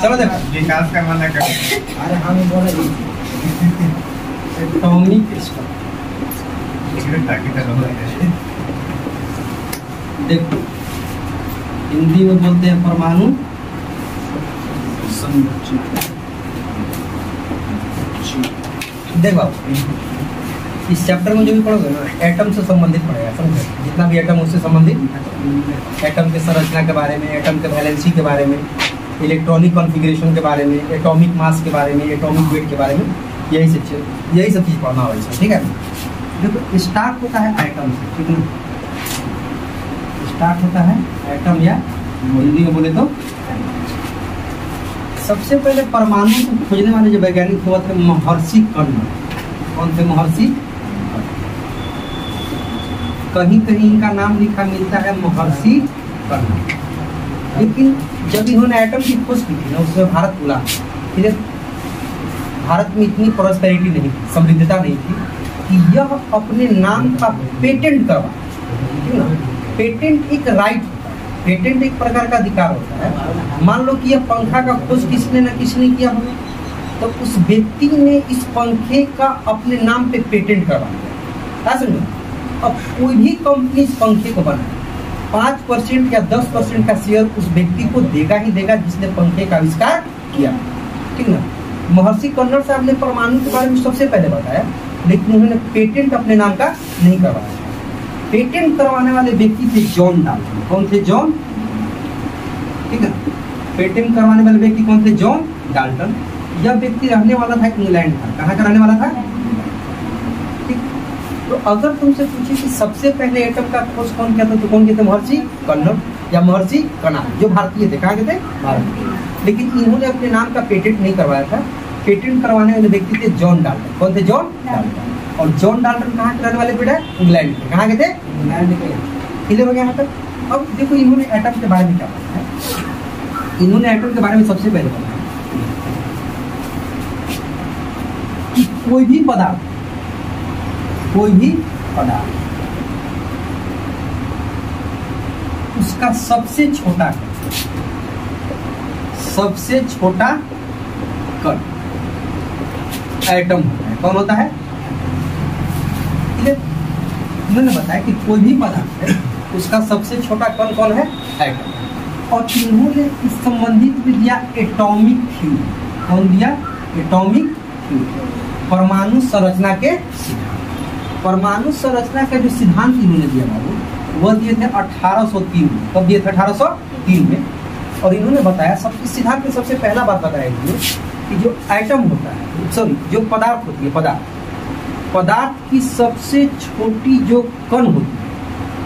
चलो देखो विकास का मना कर। अरे हम बोल रहे एटॉमिक देखो हिंदी में बोलते हैं परमाणु देखो इस चैप्टर में जो भी पढ़ोगे ना एटम से संबंधित पढ़ेगा, समझे? जितना भी एटम उससे संबंधित, एटम के संरचना के बारे में, एटम के वैलेंसी के बारे में, इलेक्ट्रॉनिक कॉन्फ़िगरेशन के बारे में, एटॉमिक मास के बारे में, एटॉमिक वेट के बारे में, यही सब चीज़ पढ़ना होगा इसमें, ठीक है? देखो स्टार्ट होता है एटम से, ठीक है? स्टार्ट होता है एटम या हिंदी में बोले तो सबसे पहले परमाणु को खोजने वाले जो वैज्ञानिक हुआ थे महर्षि कर्ण। कौन थे? महर्षि। कहीं कहीं इनका नाम लिखा मिलता है महर्षि कर्ण, लेकिन जब इन्होंने एटम की खोज की थी ना उसमें भारत बुला, ठीक है? भारत में इतनी प्रॉस्पेरिटी नहीं थी, समृद्धता नहीं थी कि यह अपने नाम का पेटेंट करवा, ठीक है ना? पेटेंट एक राइट होता है, पेटेंट एक प्रकार का अधिकार होता है। मान लो कि यह पंखा का खोज किसने न किसने किया हो, तो उस व्यक्ति ने इस पंखे का अपने नाम पे पेटेंट करवा दिया। समझो, अब कोई भी कंपनी इस पंखे को बनाए 5% या 10% का शेयर उस व्यक्ति को देगा ही देगा जिसने पंखे का आविष्कार किया, ठीक ना? महर्षि कर्ण साहब ने परमाणु के बारे में सबसे पहले बताया, लेकिन उन्होंने पेटेंट अपने नाम का नहीं करवाया। पेटेंट करवाने वाले व्यक्ति थे जॉन डाल्टन। कौन थे? जॉन, ठीक है? पेटेंट करवाने वाले व्यक्ति कौन थे? John Dalton. यह व्यक्ति रहने वाला था इंग्लैंड का। कहाँ का रहने वाला था? ठीक। तो अगर तुमसे पूछे कि सबसे पहले एटम का खोज कौन किया था, तो कौन किया था? महर्षि कर्ण या महर्षि कणाद, जो भारतीय थे। कहाँ के थे? भारत। लेकिन इन्होंने अपने नाम का पेटेंट नहीं करवाया था। पेटेंट करवाने वाले व्यक्ति थे जॉन डाल्टन। कौन थे? John Dalton. और जॉन डाल्टन कहाँ के रहने वाले बेटा? इंग्लैंड के। कहाँ के थे? इंग्लैंड के। क्लियर हो गया यहाँ तक? अब देखो इन्होंने एटम के बारे में क्या बताया है। इन्होंने एटम के बारे में सबसे पहले बताया कि कोई भी पदार्थ उसका सबसे छोटा कण एटम होता है। कौन होता है? इन्होंने बताया कि कोई भी पदार्थ है उसका सबसे छोटा कण कौन है? एटम। और इन्होंने इस संबंधित में दिया एटॉमिक थ्योरी। कौन दिया? एटॉमिक थ्योरी, परमाणु संरचना के सिद्धांत। परमाणु संरचना का जो सिद्धांत इन्होंने दिया बाबू, वह दिए थे 1803 में। कब दिए थे? 1803 में। और इन्होंने बताया इस सिद्धांत में सबसे पहला बात बताया कि जो एटम होता है, सॉरी जो पदार्थ होती है, पदार्थ की सबसे छोटी जो कण होती है,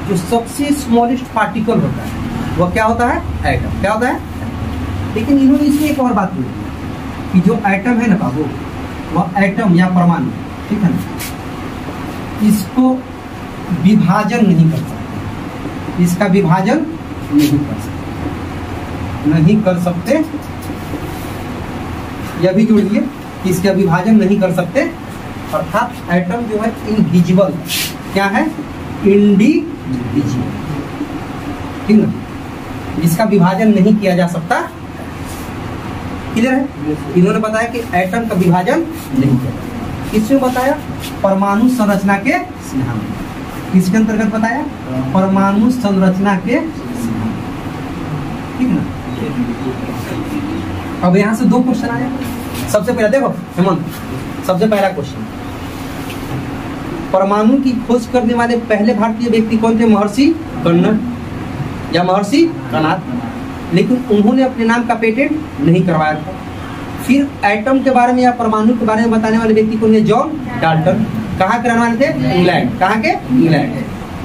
जो सबसे स्मॉलेस्ट पार्टिकल होता है, वह क्या होता है? एटम। क्या होता है? लेकिन इन्होंने इसमें एक और बात बोली कि जो एटम है ना बाबू, वह एटम या परमाणु, ठीक है ना, इसको विभाजन नहीं कर सकते। इसका विभाजन नहीं कर सकते। यह भी जोड़िए, इसका विभाजन नहीं कर सकते। अर्थात एटम जो है इनडिविजिबल। क्या है? इनडिविजिबल, ठीक ना? इसका विभाजन नहीं किया जा सकता। क्लियर है? इन्होंने बताया कि एटम का विभाजन नहीं किया। किसमें बताया? परमाणु संरचना के सिद्धांत। किसके अंतर्गत बताया? परमाणु संरचना के सिद्धांत, ठीक ना? अब यहाँ से 2 क्वेश्चन आया। सबसे पहला देखो हेमंत, सबसे पहला क्वेश्चन, परमाणु की खोज करने वाले पहले भारतीय व्यक्ति कौन थे? महर्षि कर्ण या महर्षि कणाद। लेकिन उन्होंने अपने नाम का पेटेंट नहीं करवाया था। फिर एटम के बारे में या परमाणु के बारे में बताने वाले व्यक्ति कौन है? John Dalton. कहाँ के रहने वाले थे? इंग्लैंड। कहाँ के? इंग्लैंड।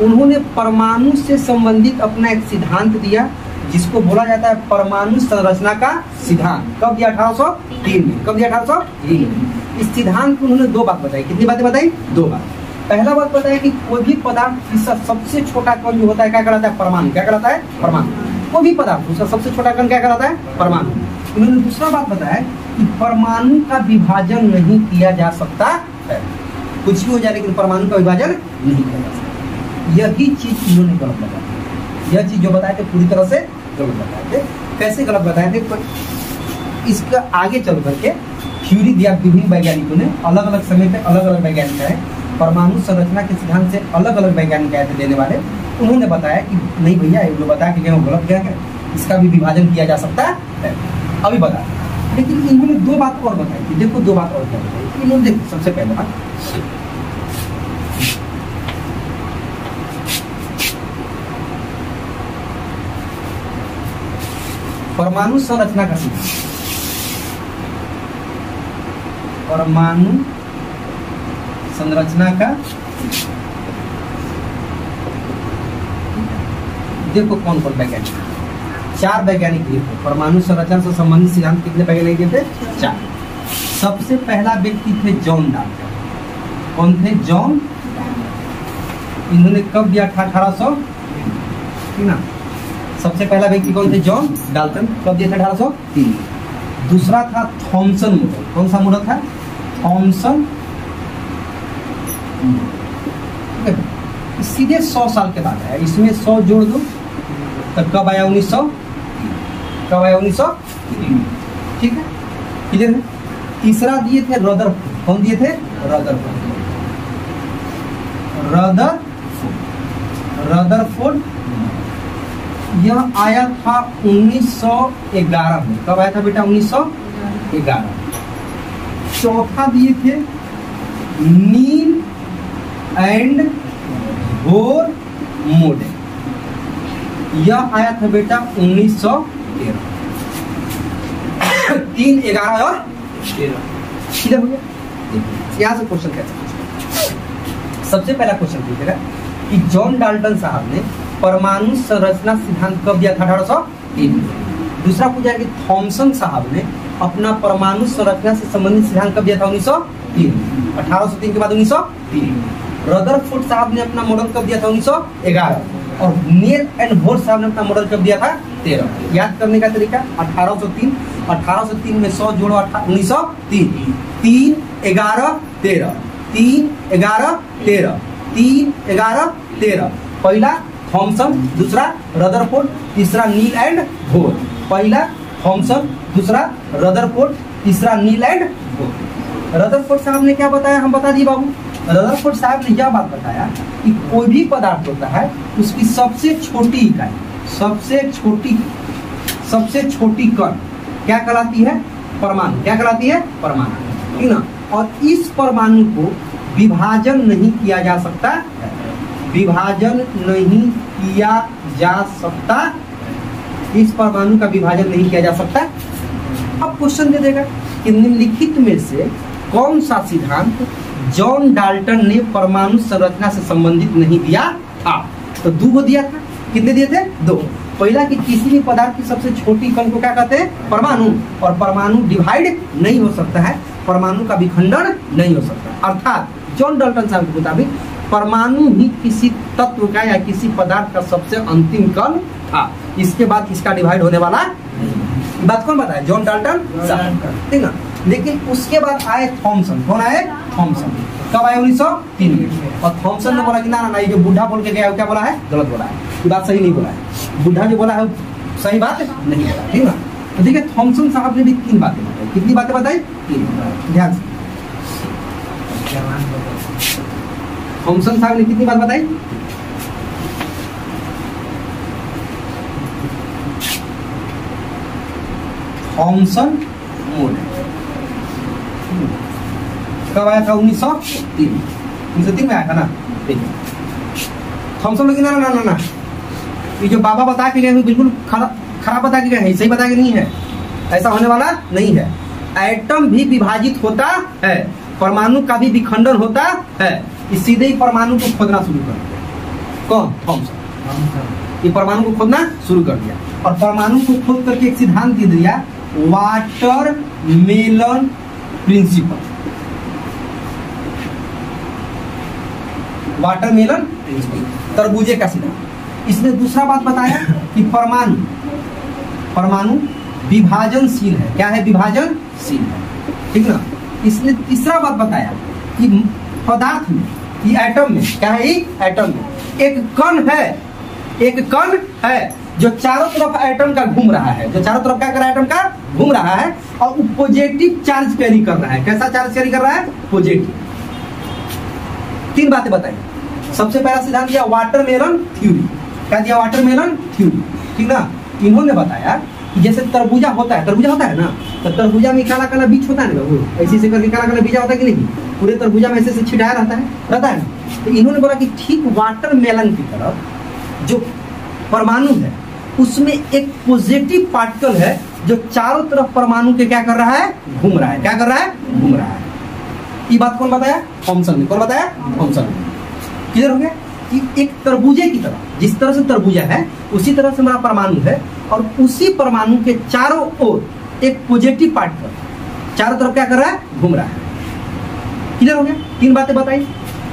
उन्होंने परमाणु से संबंधित अपना एक सिद्धांत दिया जिसको बोला जाता है परमाणु संरचना का सिद्धांत। कब दिया? 1803 में। कब दिया? 1803 में। इस सिद्धांत में उन्होंने 2 बात बताई। कितनी बातें बताई? 2 बात। पहला बात बताया कि कोई भी पदार्थ जिसका सबसे छोटा कण जो होता है क्या कहलाता है? परमाणु। क्या कहलाता है? परमाणु। कोई भी पदार्थ उसका सबसे छोटा कण क्या कहलाता है? परमाणु। उन्होंने दूसरा बात बताया कि परमाणु का विभाजन नहीं किया जा सकता है। कुछ भी हो जाए लेकिन परमाणु का विभाजन नहीं किया जा सकता। यही चीज इन्होंने गलत बताया। यह चीज जो बताए थे पूरी तरह से गलत बताए थे। कैसे गलत बताए थे? इसका आगे चल करके थ्योरी दिया विभिन्न वैज्ञानिकों ने, अलग अलग समय पे अलग अलग वैज्ञानिक आए, परमाणु संरचना के सिद्धांत से अलग अलग वैज्ञानिक आए थे देने वाले। उन्होंने बताया कि नहीं भैया, ये लोग बता के गए गलत क्या है, इसका भी विभाजन किया जा सकता है। अभी बता, लेकिन इन्होंने दो बात और बताई थी। देखो दो बात और क्या बताई इन्होंने। देखो सबसे पहले बात, परमाणु संरचना का सिद्धांत, परमाणु संरचना का, देखो कौन कौन वैज्ञानिक, 4 वैज्ञानिक दिए थे। परमाणु संरचना से संबंधित सिद्धांत कितने वैज्ञानिक दिए थे? 4। सबसे पहला व्यक्ति थे जॉन डाल्टन। कौन थे? जॉन। इन्होंने कब दिया था? 1800 ना। सबसे पहला व्यक्ति कौन थे? John Dalton. कब दिया था? 1803। दूसरा था थॉमसन मॉडल। कौन सा मॉडल था? थॉमसन। सीधे 100 साल के बाद आया, इसमें 100 जोड़ दो तो कब आया? 1900। कब आया? 1900। ठीक है, क्लियर है। तीसरा दिए थे रदरफोर्ड। कौन दिए थे? रदरफोर्ड। रदरफोर्ड यह आया था 1911 में। कब आया था बेटा? 1911। चौथा दिए थे नील एंड बोर मॉडल। यह आया था बेटा 1913। 3, 11 और 13। क्लियर हो गया? यहाँ से क्वेश्चन कैसे पूछा? सबसे पहला क्वेश्चन पूछेगा कि जॉन डाल्टन साहब ने परमाणु संरचना सिद्धांत कब दिया था? 1803। दूसरा पूछा कि थॉमसन साहब ने अपना परमाणु संरचना से संबंधित सिद्धांत कब दिया था? 1903। 1803 के बाद 1903। रदरफोर्ड साहब ने अपना मॉडल कब दिया था? 1911। और नील एंड बोर साहब ने अपना मॉडल कब दिया था? 13। याद करने का तरीका 1803। 1803 में 100 जोड़ो 1903। 3, 11, 13। 3, 11, 13। 3, 11, 13। पहला थॉमसन, दूसरा रदरफोर्ड, तीसरा नील एंड बोर। पहला थॉमसन, दूसरा रदरफोर्ड, तीसरा नील एंड बोर। रदरफोर्ड साहब ने क्या बताया? हम बता दिए बाबू। रदरफोर्ड साहब ने यह बात बताया कि कोई भी पदार्थ होता है उसकी सबसे छोटी इकाई, सबसे छोटी कण क्या कहलाती है? परमाणु। क्या कहलाती है? परमाणु, ठीक ना। और इस परमाणु को विभाजन नहीं किया जा सकता, विभाजन नहीं किया जा सकता, इस परमाणु का विभाजन नहीं किया जा सकता। अब क्वेश्चन दे देगा कि निम्नलिखित में से कौन सा सिद्धांत जॉन डाल्टन ने परमाणु संरचना से संबंधित नहीं दिया था? तो 2 दिया था। कितने दिए थे? 2। पहला कि किसी भी पदार्थ की सबसे छोटी कण को क्या कहते हैं? परमाणु। और परमाणु डिवाइड नहीं हो सकता है, परमाणु का विखंडन नहीं हो सकता। अर्थात जॉन डाल्टन साहब के मुताबिक परमाणु ही किसी तत्व का या किसी पदार्थ का सबसे अंतिम कण था, इसके बाद इसका डिवाइड होने वाला नहीं। बात कौन बताया? जॉन डाल्टन साहब, ठीक ना। लेकिन उसके बाद आए थॉमसन। कौन आए? थॉमसन। कब आए? 1903 में। और थॉमसन ने बोला कि ना ना, ये जो बूढ़ा बोल के गया क्या बोला है? गलत बोला है, ये बात सही नहीं बोला है। बूढ़ा जो बोला है सही बात नहीं बोला, ठीक ना। तो देखिए थॉमसन साहब ने भी 3 बातें बताई। कितनी बातें बताई? 3। ध्यान से, थॉमसन साहब ने कितनी बात बताई? थॉमसन मॉडल कब आया था? 1903। 1903 में आया था ना। थॉमसन लोग ना ना ना ना, ये जो बाबा बता के गए बिल्कुल खराब बता के गए हैं, सही बता के नहीं है, ऐसा होने वाला नहीं है। एटम भी विभाजित होता है, परमाणु का भी विखंडन होता है। इस सीधे ही परमाणु को खोदना शुरू कर दिया। कौन? थॉमसन। ये परमाणु को खोदना शुरू कर दिया और परमाणु को खोद करके एक सिद्धांत दे दिया, वाटरमेलन प्रिंसिपल। वाटरमेलन तरबूजे का सिद्धांत। इसने दूसरा बात बताया कि परमाणु विभाजनशील है। क्या है? विभाजनशील है, ठीक ना। इसने तीसरा बात बताया कि पदार्थ में, ये एटम में क्या है? एटम में एक कण है जो चारों तरफ एटम का घूम रहा है, जो चारों तरफ क्या कर रहा है, एटम का घूम रहा है और वो पॉजिटिव चार्ज कैरी कर रहा है। कैसा चार्ज कैरी कर रहा है? पॉजिटिव। 3 बातें बताई। सबसे पहला सिद्धांत दिया वाटरमेलन थ्योरी। क्या दिया? वाटरमेलन थ्योरी, ठीक ना। इन्होंने बताया कि जैसे तरबूजा होता है, तरबूजा होता है ना, तो तरबूजा में काला काला बीज होता है ना, वो ऐसे ऐसे करके काला काला बीज होता है कि नहीं? पूरे तरबूजा में ऐसे ऐसे छिटाया रहता है ना। तो इन्होंने बोला कि ठीक वाटरमेलन की तरफ जो परमाणु है उसमें एक पॉजिटिव पार्टिकल है जो चारों तरफ परमाणु के क्या कर रहा है? घूम रहा है। क्या कर रहा है? घूम रहा है। ये बात कौन बताया? थॉमसन ने। कौन बताया? थॉमसन ने। क्लियर हो गया कि एक तरबूजे की तरह, जिस तरह से तरबूजा है उसी तरह से हमारा परमाणु है और उसी परमाणु के चारों ओर एक पॉजिटिव पार्टिकल चारों तरफ क्या कर रहा है? घूम रहा है। क्लियर हो गया? 3 बातें बताई।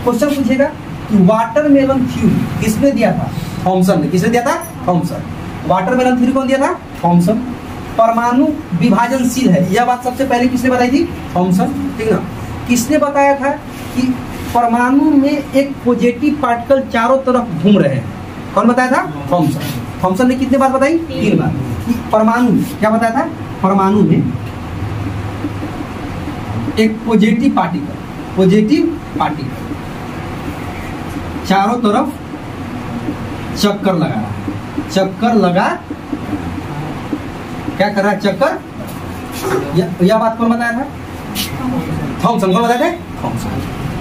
क्वेश्चन पूछेगा कि वाटरमेलन थ्योरी किसने दिया था? थॉमसन ने। किसने दिया था? थॉमसन। वाटरमेलन थ्योरी कौन दिया था? थॉमसन। परमाणु विभाजनशील है, यह बात सबसे पहले किसने बताई थी? थॉमसन, ठीक ना। किसने बताया था कि परमाणु में एक पॉजिटिव पार्टिकल चारों तरफ घूम रहे हैं? कौन बताया था? थॉमसन। थॉमसन ने कितने बार बताई? 3 बार। परमाणु में क्या बताया था? परमाणु में एक पॉजिटिव पार्टिकल चारों तरफ चक्कर लगा रहा है। चक्कर लगा, क्या कर रहा है? चक्कर। यह बात कौन बताया था? थॉमसन। कौन बताया था? थॉमसन।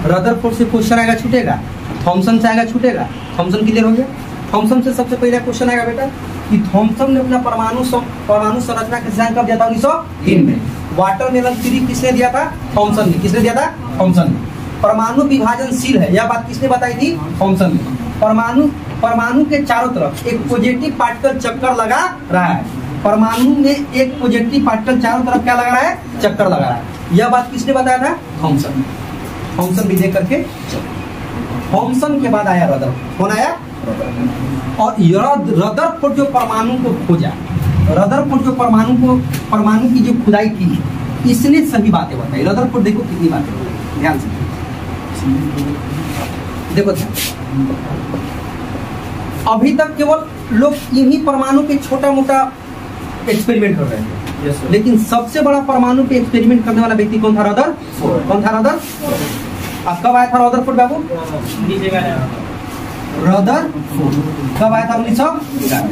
रदरफोर्ड से क्वेश्चन आएगा छूटेगा, थॉमसन से आएगा छूटेगा। थॉमसन क्लियर हो गया। थॉमसन से सबसे पहला क्वेश्चन आएगा बेटा कि थॉमसन ने अपना परमाणु संरचना का सिद्धांत कब दिया था? 1903 में। वाटरमेलन थ्योरी किसने दिया था? थॉमसन ने। किसने दिया था? थॉमसन ने। परमाणु विभाजनशील है, यह बात किसने बताई थी? थॉमसन ने। परमाणु के चारों तरफ एक पॉजिटिव पार्टिकल चक्कर लगा रहा है। परमाणु में एक पॉजिटिव पार्टिकल चारों तरफ क्या लगा रहा है? चक्कर लगा रहा है। यह बात किसने बताया था? थॉमसन। थॉमसन भी देख करके। थॉमसन के बाद आया रदरफोर्ड। कौन आया? और रदरफोर्ड जो परमाणु को खोजा, रदरफोर्ड जो परमाणु की जो खुदाई की, इसने सही बातें बताई। रदरफोर्ड देखो कितनी बातें बताई, ध्यान से देखो। अभी तक केवल लोग इन्हीं परमाणु के छोटा मोटा एक्सपेरिमेंट कर रहे थे, लेकिन सबसे बड़ा परमाणु पे एक्सपेरिमेंट करने वाला व्यक्ति कौन था? रदरफोर्ड। कौन था? रदरफोर्ड। अब कब आया था रदरफोर्ड बाबू? रदरफोर्ड कब आया था? 1911।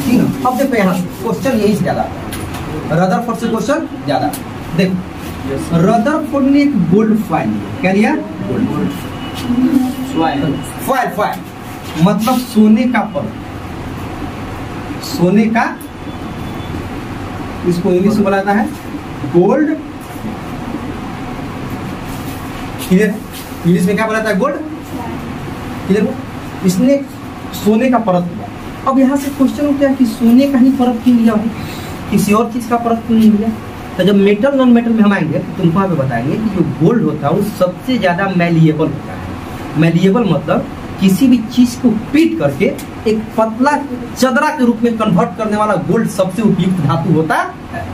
ठीक है। अब देखो यहाँ क्वेश्चन यही से ज्यादा आता है, रदरफोर्ड से क्वेश्चन ज्यादा। देखो रदरफोर्ड ने एक गोल्ड फॉइल लिया। क्या लिया? गोल्ड फॉइल मतलब सोने का परत। सोने का, इसको इंग्लिश में बुलाता है गोल्ड। क्लियर? इंग्लिश में क्या बुलाता है? गोल्ड। क्लियर? इसने सोने का परत लिया। अब यहाँ से क्वेश्चन उठता है कि सोने का ही परत क्यों लिया, किसी और चीज का परत क्यों नहीं लिया? तो जब मेटल नॉन मेटल में हम आएंगे तो तुमको यहाँ पे बताएंगे कि जो गोल्ड होता है वो सबसे ज्यादा मैलिएबल होता है। मैलिएबल मतलब किसी भी चीज को पीट करके एक पतला चदरा के रूप में कन्वर्ट करने वाला गोल्ड सबसे उपयुक्त धातु होता है।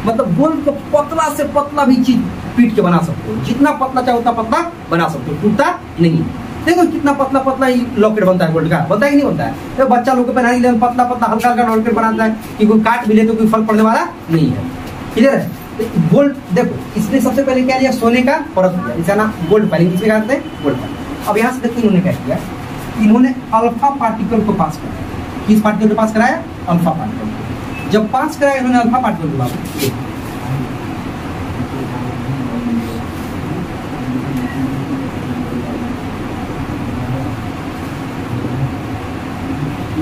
मतलब गोल्ड को पतला से पतला भी चीज पीट के बना सकते हो, जितना पतला चाहे उतना पतला बना सकते हो, टूटता नहीं। देखो कितना पतला पतला ही लॉकेट बनता है गोल्ड का, बनता है कि नहीं बनता है? तो बच्चा लोग को पहनाने के लिए पतला पतला हल्का हल्का लॉकेट बनाता है कि कोई काट भी ले तो कोई फर्क पड़ने वाला नहीं है। क्लियर है? गोल्ड देखो इसने सबसे पहले क्या लिया? सोने का परत लिया, इसका नाम गोल्ड फाइलिंग। किसमें कहते हैं? Gold filing. अब यहाँ से देखो इन्होंने क्या किया, इन्होंने अल्फा पार्टिकल को पास कराया। किस पार्टिकल को पास कराया? अल्फा पार्टिकल को। जब पास कराया इन्होंने अल्फा पार्टिकल को पास,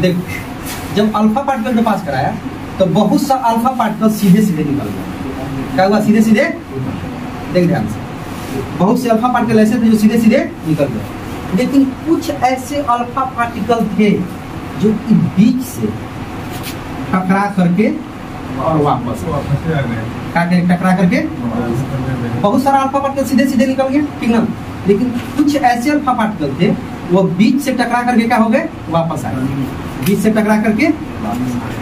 देखो जब अल्फा पार्टिकल को पास कराया तो बहुत सा अल्फा पार्टिकल सीधे सीधे निकल गया। क्या हुआ? सीधे सीधे। देख ध्यान से, बहुत से अल्फा पार्टिकल ऐसे थे जो सीधे सीधे निकल गए, लेकिन कुछ ऐसे अल्फा पार्टिकल थे जो कि बीच से टकरा करके और वापस टकरा करके, बहुत सारा अल्फा पार्टिकल सीधे सीधे निकल गए, ठीक ना। लेकिन कुछ ऐसे अल्फा पार्टिकल थे वो बीच से टकरा करके क्या हो गए? वापस आ गए। बीच से टकरा करके वापस आ गए,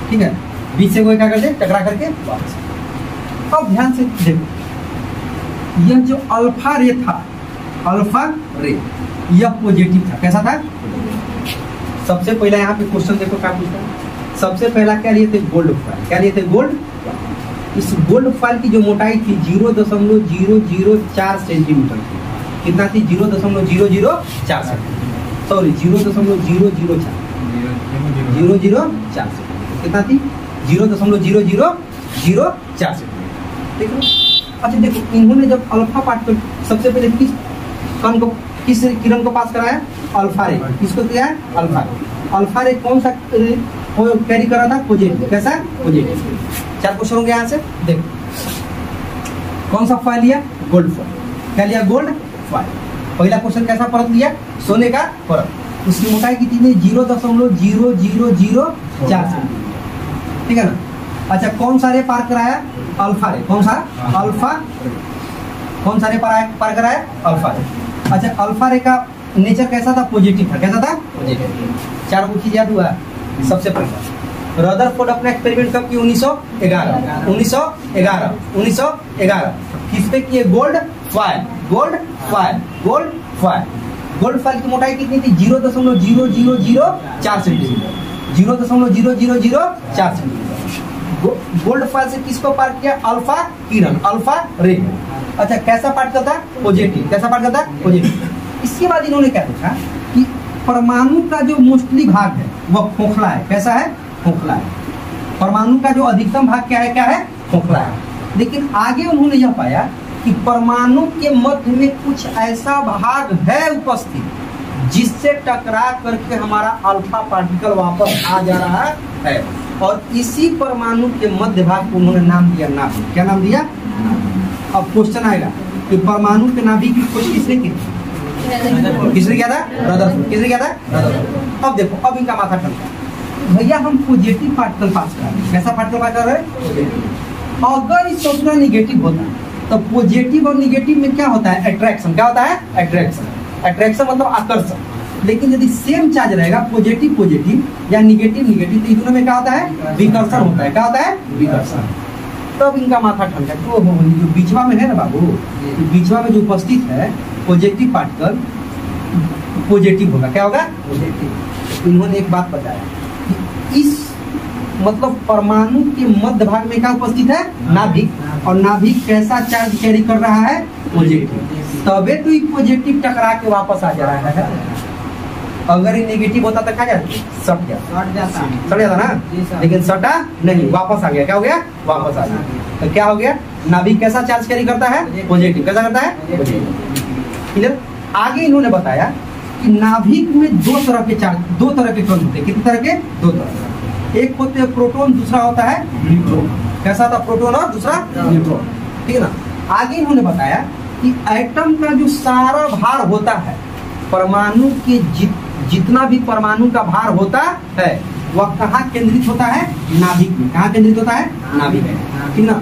ठीक है। बीच से कोई क्या करते? टकरा करके वापस। अब ध्यान से देखो, यह जो अल्फा रे था अल्फा रे, यह पॉजिटिव था। कैसा था? सबसे पहला यहाँ पे क्वेश्चन देखो क्या पूछता है। सबसे पहला क्या लिए थे? Gold foil. क्या लिए थे? गोल्ड। इस गोल्ड फॉइल की जो मोटाई थी 0.004 सेंटीमीटर थी। कितना थी? 0.004 सेंटीमीटर, सॉरी 0.004 सेंटीमीटर। कितना थी? 0.0004 सेंटीमीटर। ठीक है। अच्छा देखो, इन्होंने जब अल्फा पार्टिकल सबसे पहले किस किरण को पास कराया? अल्फा रे। किसको किया? अल्फा रे। अल्फा रे कौन सा कैरी कर रहा था? पॉजिटिव। कैसा? पॉजिटिव। 4 क्वेश्चन हो गया यहाँ से। देखो कौन सा फॉइल लिया? Gold foil. क्या लिया? Gold foil. पहला क्वेश्चन कैसा परत लिया? सोने का परत। उसकी मोटाई कितनी? 0.0004 सेंटीमीटर। ठीक है ना। अच्छा कौन सा रे पार कराया? अल्फा रे। कौन सा? अल्फा। कौन सा रे पार कराया? अल्फा रे। अच्छा अल्फा रे का नेचर कैसा था? पॉजिटिव था। कैसा था? पॉजिटिव। 4 को चीज याद हुआ। सबसे पहला रदरफोर्ड अपना एक्सपेरिमेंट कब किया? 1911। किस पे किए? Gold foil. गोल्ड फॉइल की मोटाई कितनी थी? 0.0004 सेंटीमीटर। 0.0004 सेंटीमीटर। गोल्ड फॉइल से किसको पार किया? अल्फा किरण, अल्फा रे। अच्छा कैसा पार्टिकल था? पॉजिटिव। कैसा पार्टिकल था? पॉजिटिव। इसके बाद इन्होंने क्या देखा कि परमाणु का जो मोस्टली भाग है वह खोखला है। कैसा है? खोखला है। परमाणु का जो अधिकतम भाग क्या है? क्या है? खोखला है। लेकिन आगे उन्होंने यह पाया कि परमाणु के मध्य में कुछ ऐसा भाग है उपस्थित जिससे टकरा करके हमारा अल्फा पार्टिकल वापस आ जा रहा है। और इसी परमाणु के मध्य भाग को उन्होंने नाम दिया नाभिक। क्या नाम दिया? अब क्वेश्चन आएगा कि परमाणु के नाभिक की खोज किसने की? किसने किया था? रदरफोर्ड। किसने किया था? रदरफोर्ड। अब देखो, अब इनका माथा ठंडा। भैया हम पॉजिटिव पार्टिकल पास कर रहे हैं। कैसा पार्टिकल पास कर रहे हैं? अगर इस सोचना निगेटिव होता है तो पॉजिटिव और निगेटिव में क्या होता है? अट्रैक्शन। क्या होता है? अट्रैक्शन मतलब आकर्षण। लेकिन यदि सेम चार्ज रहेगा, पॉजिटिव या निगेटिव तो दोनों में क्या होता है? विकर्षण होता है। क्या होता है? विकर्षण। तब इनका माथा ठंडा। तो जो बीचवा में है ना बाबू, बीचवा में जो उपस्थित है पॉजिटिव पार्टिकल, पॉजिटिव होगा। क्या होगा? पॉजिटिव। इन्होंने एक बात बताया कि इस मतलब परमाणु के मध्य भाग में क्या उपस्थित है? नाभिक। और नाभिक कैसा चार्ज कैरी कर रहा है? पॉजिटिव। तबे तो ये पॉजिटिव टकरा के वापस आ जा रहा है। अगर ये नेगेटिव होता तो क्या जाता? सट जाता ना। लेकिन सटा नहीं, वापस आ गया। क्या हो गया? वापस आ गया। तो क्या हो गया? नाभिक कैसा चार्ज कैरी करता है? पॉजिटिव। कैसा करता है? पॉजिटिव। क्लियर। आगे इन्होंने बताया कि नाभिक में दो तरह के कण होते हैं। कितने तरह के? 2 तरह। एक होते हैं प्रोटॉन, दूसरा होता है न्यूट्रॉन। कैसा था? प्रोटॉन और दूसरा न्यूट्रॉन। ठीक है ना। आगे इन्होंने बताया कि एटम का जो सारा भार होता है, परमाणु के जितना भी परमाणु का भार होता है वह कहाँ केंद्रित होता है? नाभिक में। कहाँ केंद्रित होता है? नाभिक में। ठीक ना।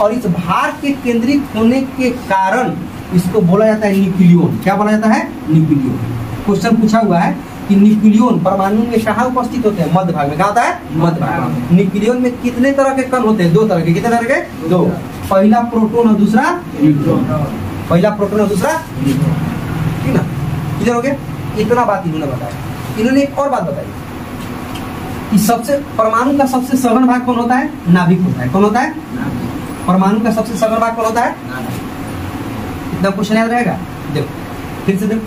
और इस भार के केंद्रित होने के कारण इसको बोला जाता है न्यूक्लियन। क्या बोला जाता है? न्यूक्लियन। क्वेश्चन पूछा हुआ है कि न्यूक्लियन परमाणु में कहाँ उपस्थित होते हैं? मध्य भाग में। कहाँ होता है? मध्य भाग। न्यूक्लियन में कितने तरह के कण होते हैं? 2 तरह के। कितने तरह के? 2। पहला प्रोटॉन और दूसरा न्यूट्रॉन। पहला प्रोटॉन और दूसरा न्यूट्रॉन। ठीक ना। क्लियर हो गया? इतना बात इन्होंने बताया। इन्होंने एक और बात बताई कि सबसे परमाणु का सबसे सघन भाग कौन होता है? नाभिक होता है। कौन होता है? परमाणु का सबसे सघन भाग कौन होता है? इतना क्वेश्चन याद रहेगा। देखो फिर से देखो,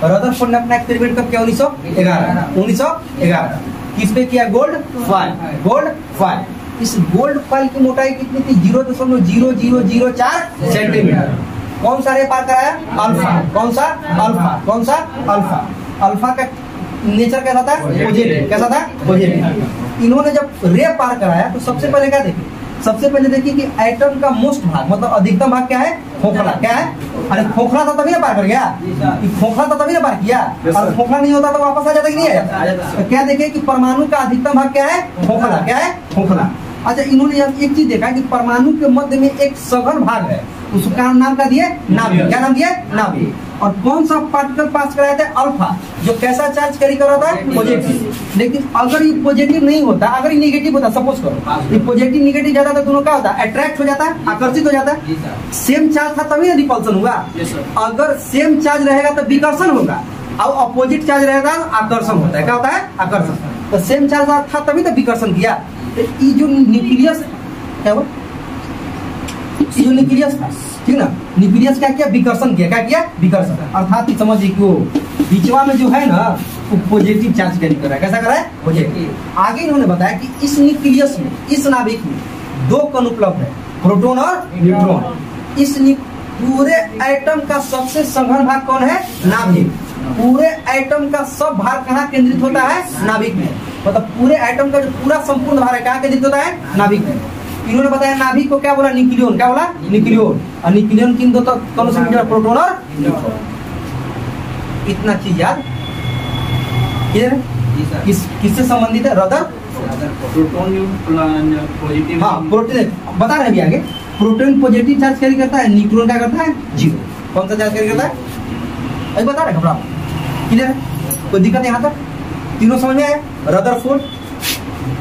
रदरफोर्ड ने अपना एक्सपेरिमेंट कब किया? 1911। किस पे किया? Gold foil. इस गोल्ड फॉइल की मोटाई कितनी थी? 0.0004 सेंटीमीटर। कौन सा रे पार कराया? अल्फा। कौन सा? अल्फा। अल्फा का नेचर कैसा था? पॉजिटिव। कैसा था? पॉजिटिव। इन्होंने जब रे पार कराया तो सबसे पहले क्या देखे? सबसे पहले देखिए कि एटम का मोस्ट भाग मतलब अधिकतम भाग क्या है? खोखला। क्या है? अरे खोखला था तभी ना पार कर गया। खोखला था तभी ना पार किया। और खोखला नहीं होता तो वापस आ जाता कि नहीं आया? तो क्या देखे कि परमाणु का अधिकतम भाग क्या है? खोखला। क्या है? खोखला। अच्छा इन्होंने एक चीज देखा कि परमाणु के मध्य में एक सघन भाग है, उसका नाम क्या दिए? नाभिक। क्या नाम दिए? नाभिक। और कौन सा पार्टिकल पास कराया था? अल्फा, जो कैसा चार्ज कैरी कर रहा था? पॉजिटिव। लेकिन अगर ये पॉजिटिव नहीं होता, अगर ये नेगेटिव होता, सपोज करो ये पॉजिटिव नेगेटिव जाता तो दोनों क्या होता? अट्रैक्ट हो जाता, आकर्षित हो जाता। सेम चार्ज था तभी ना रिपल्सन हुआ। अगर सेम चार्ज रहेगा तो विकर्षण होगा, और अपोजिट चार्ज रहेगा तो आकर्षण होता है। क्या होता है? आकर्षण। तो सेम चार्ज था तभी तो विकर्षण किया। तो ये जो न्यूक्लियस क्या हुआ, ये जो न्यूक्लियस था, ठीक ना, न्यूक्लियस क्या किया? विकर्षण किया। क्या किया? विकर्षण। अर्थात समझिए कि वो बीचवा में जो है ना वो पॉजिटिव चार्ज कैरी कर रहा है। कैसा कर रहा है? पॉजिटिव। आगे इन्होंने बताया कि इस न्यूक्लियस में, इस नाभिक में दो कण उपलब्ध है, प्रोटॉन और न्यूट्रॉन। इस पूरे एटम का सबसे सघन भाग कौन है? नाभिक। पूरे एटम का सब भार कहाँ केंद्रित होता है? नाभिक में। मतलब पूरे एटम का जो पूरा संपूर्ण भार है कहाँ केंद्रित होता है? नाभिक में। इन्होंने बताया नाभिक को क्या बोला? न्यूक्लियन। क्या बोला? न्यूक्लियन। और न्यूक्लियन किन दो कणों से मिला? प्रोटॉन और न्यूट्रॉन। इतना चीज याद क्लियर है? किससे संबंधित है? Rather proton positive. हाँ, प्रोटॉन बता रहे हैं आगे। प्रोटॉन पॉजिटिव चार्ज कैरी करता है, न्यूट्रॉन क्या करता है? जीरो। कौन सा चार्ज कैरी करता है? अभी बता रहे घबराओ। क्लियर है? कोई दिक्कत यहाँ तक? तीनों समझ में आए? रदरफोर्ड,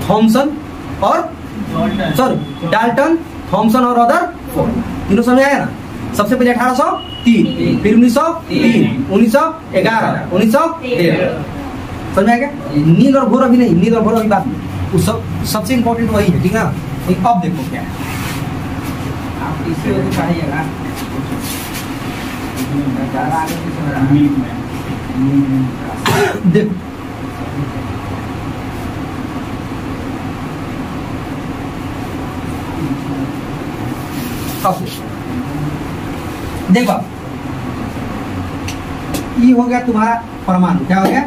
थॉमसन और सॉरी डाल्टन, थॉमसन और रदरफोर्ड, तीनों समझ आया ना? सबसे पहले 1803, फिर 1903, 1911, 1913। समझ में आ गया? नील और घोर अभी नहीं, नील और घोर अभी बात नहीं। उस सबसे इंपॉर्टेंट वही है, ठीक है ना? अब देखो क्या है, आप इससे बताइएगा। देखो देखो ये हो गया तुम्हारा परमाणु। क्या हो गया?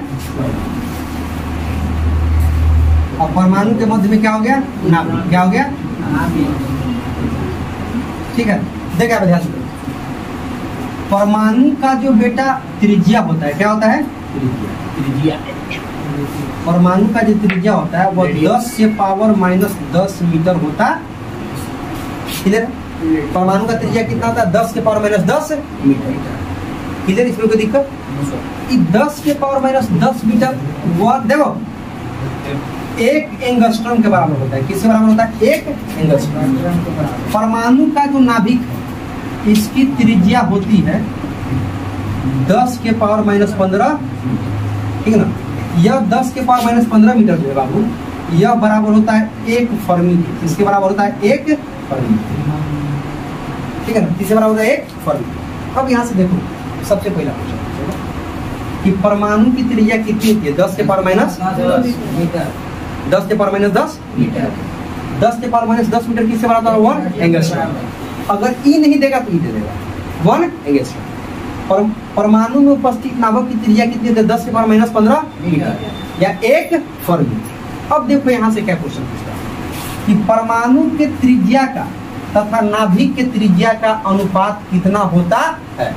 और परमाणु के मध्य में क्या हो गया? नाभिक। क्या हो गया? ठीक है, देखा ध्यान से। परमाणु का जो बेटा त्रिज्या होता है, क्या होता है? त्रिज्या। परमाणु का जो त्रिज्या होता है वो 10 से पावर -10 मीटर होता है। क्लियर? परमाणु का त्रिज्या कितना होता है? 10 के पावर -10 मीटर। क्लियर? इसमें कोई दिक्कत? 10 के पावर -10 मीटर वो देखो 1 एंगस्ट्रॉम के बराबर होता है। किसके बराबर होता है? 1 एंगस्ट्रॉम। परमाणु का जो नाभिक है इसकी त्रिज्या होती है 10 के पावर -15, ठीक है ना? यह 10 के पावर -15 मीटर जो है बाबू, यह बराबर होता है 1 फर्मी। इसके बराबर होता है 1 फर्मी, ठीक है ना? किसके बराबर होता है? 1 फर्मी। अब यहाँ से देखो सबसे पहला क्वेश्चन कि परमाणु की त्रिज्या कितनी होती है? 10 के पावर -10 मीटर। 10 के पावर -10 मीटर। 10 के पावर -10 मीटर किससे बराबर होता है? 1 एंगस्ट्रॉम। अगर ई नहीं देगा तो ई दे देगा 1 एंगस्ट्रॉम। परमाणु में उपस्थित नाभिक की त्रिज्या कितनी होती है? 10 के पावर -15 मीटर या 1 फर्मी। अब देखो यहाँ से क्या क्वेश्चन पूछता है कि परमाणु के त्रिज्या का तथा नाभिक के त्रिज्या का अनुपात कितना होता है,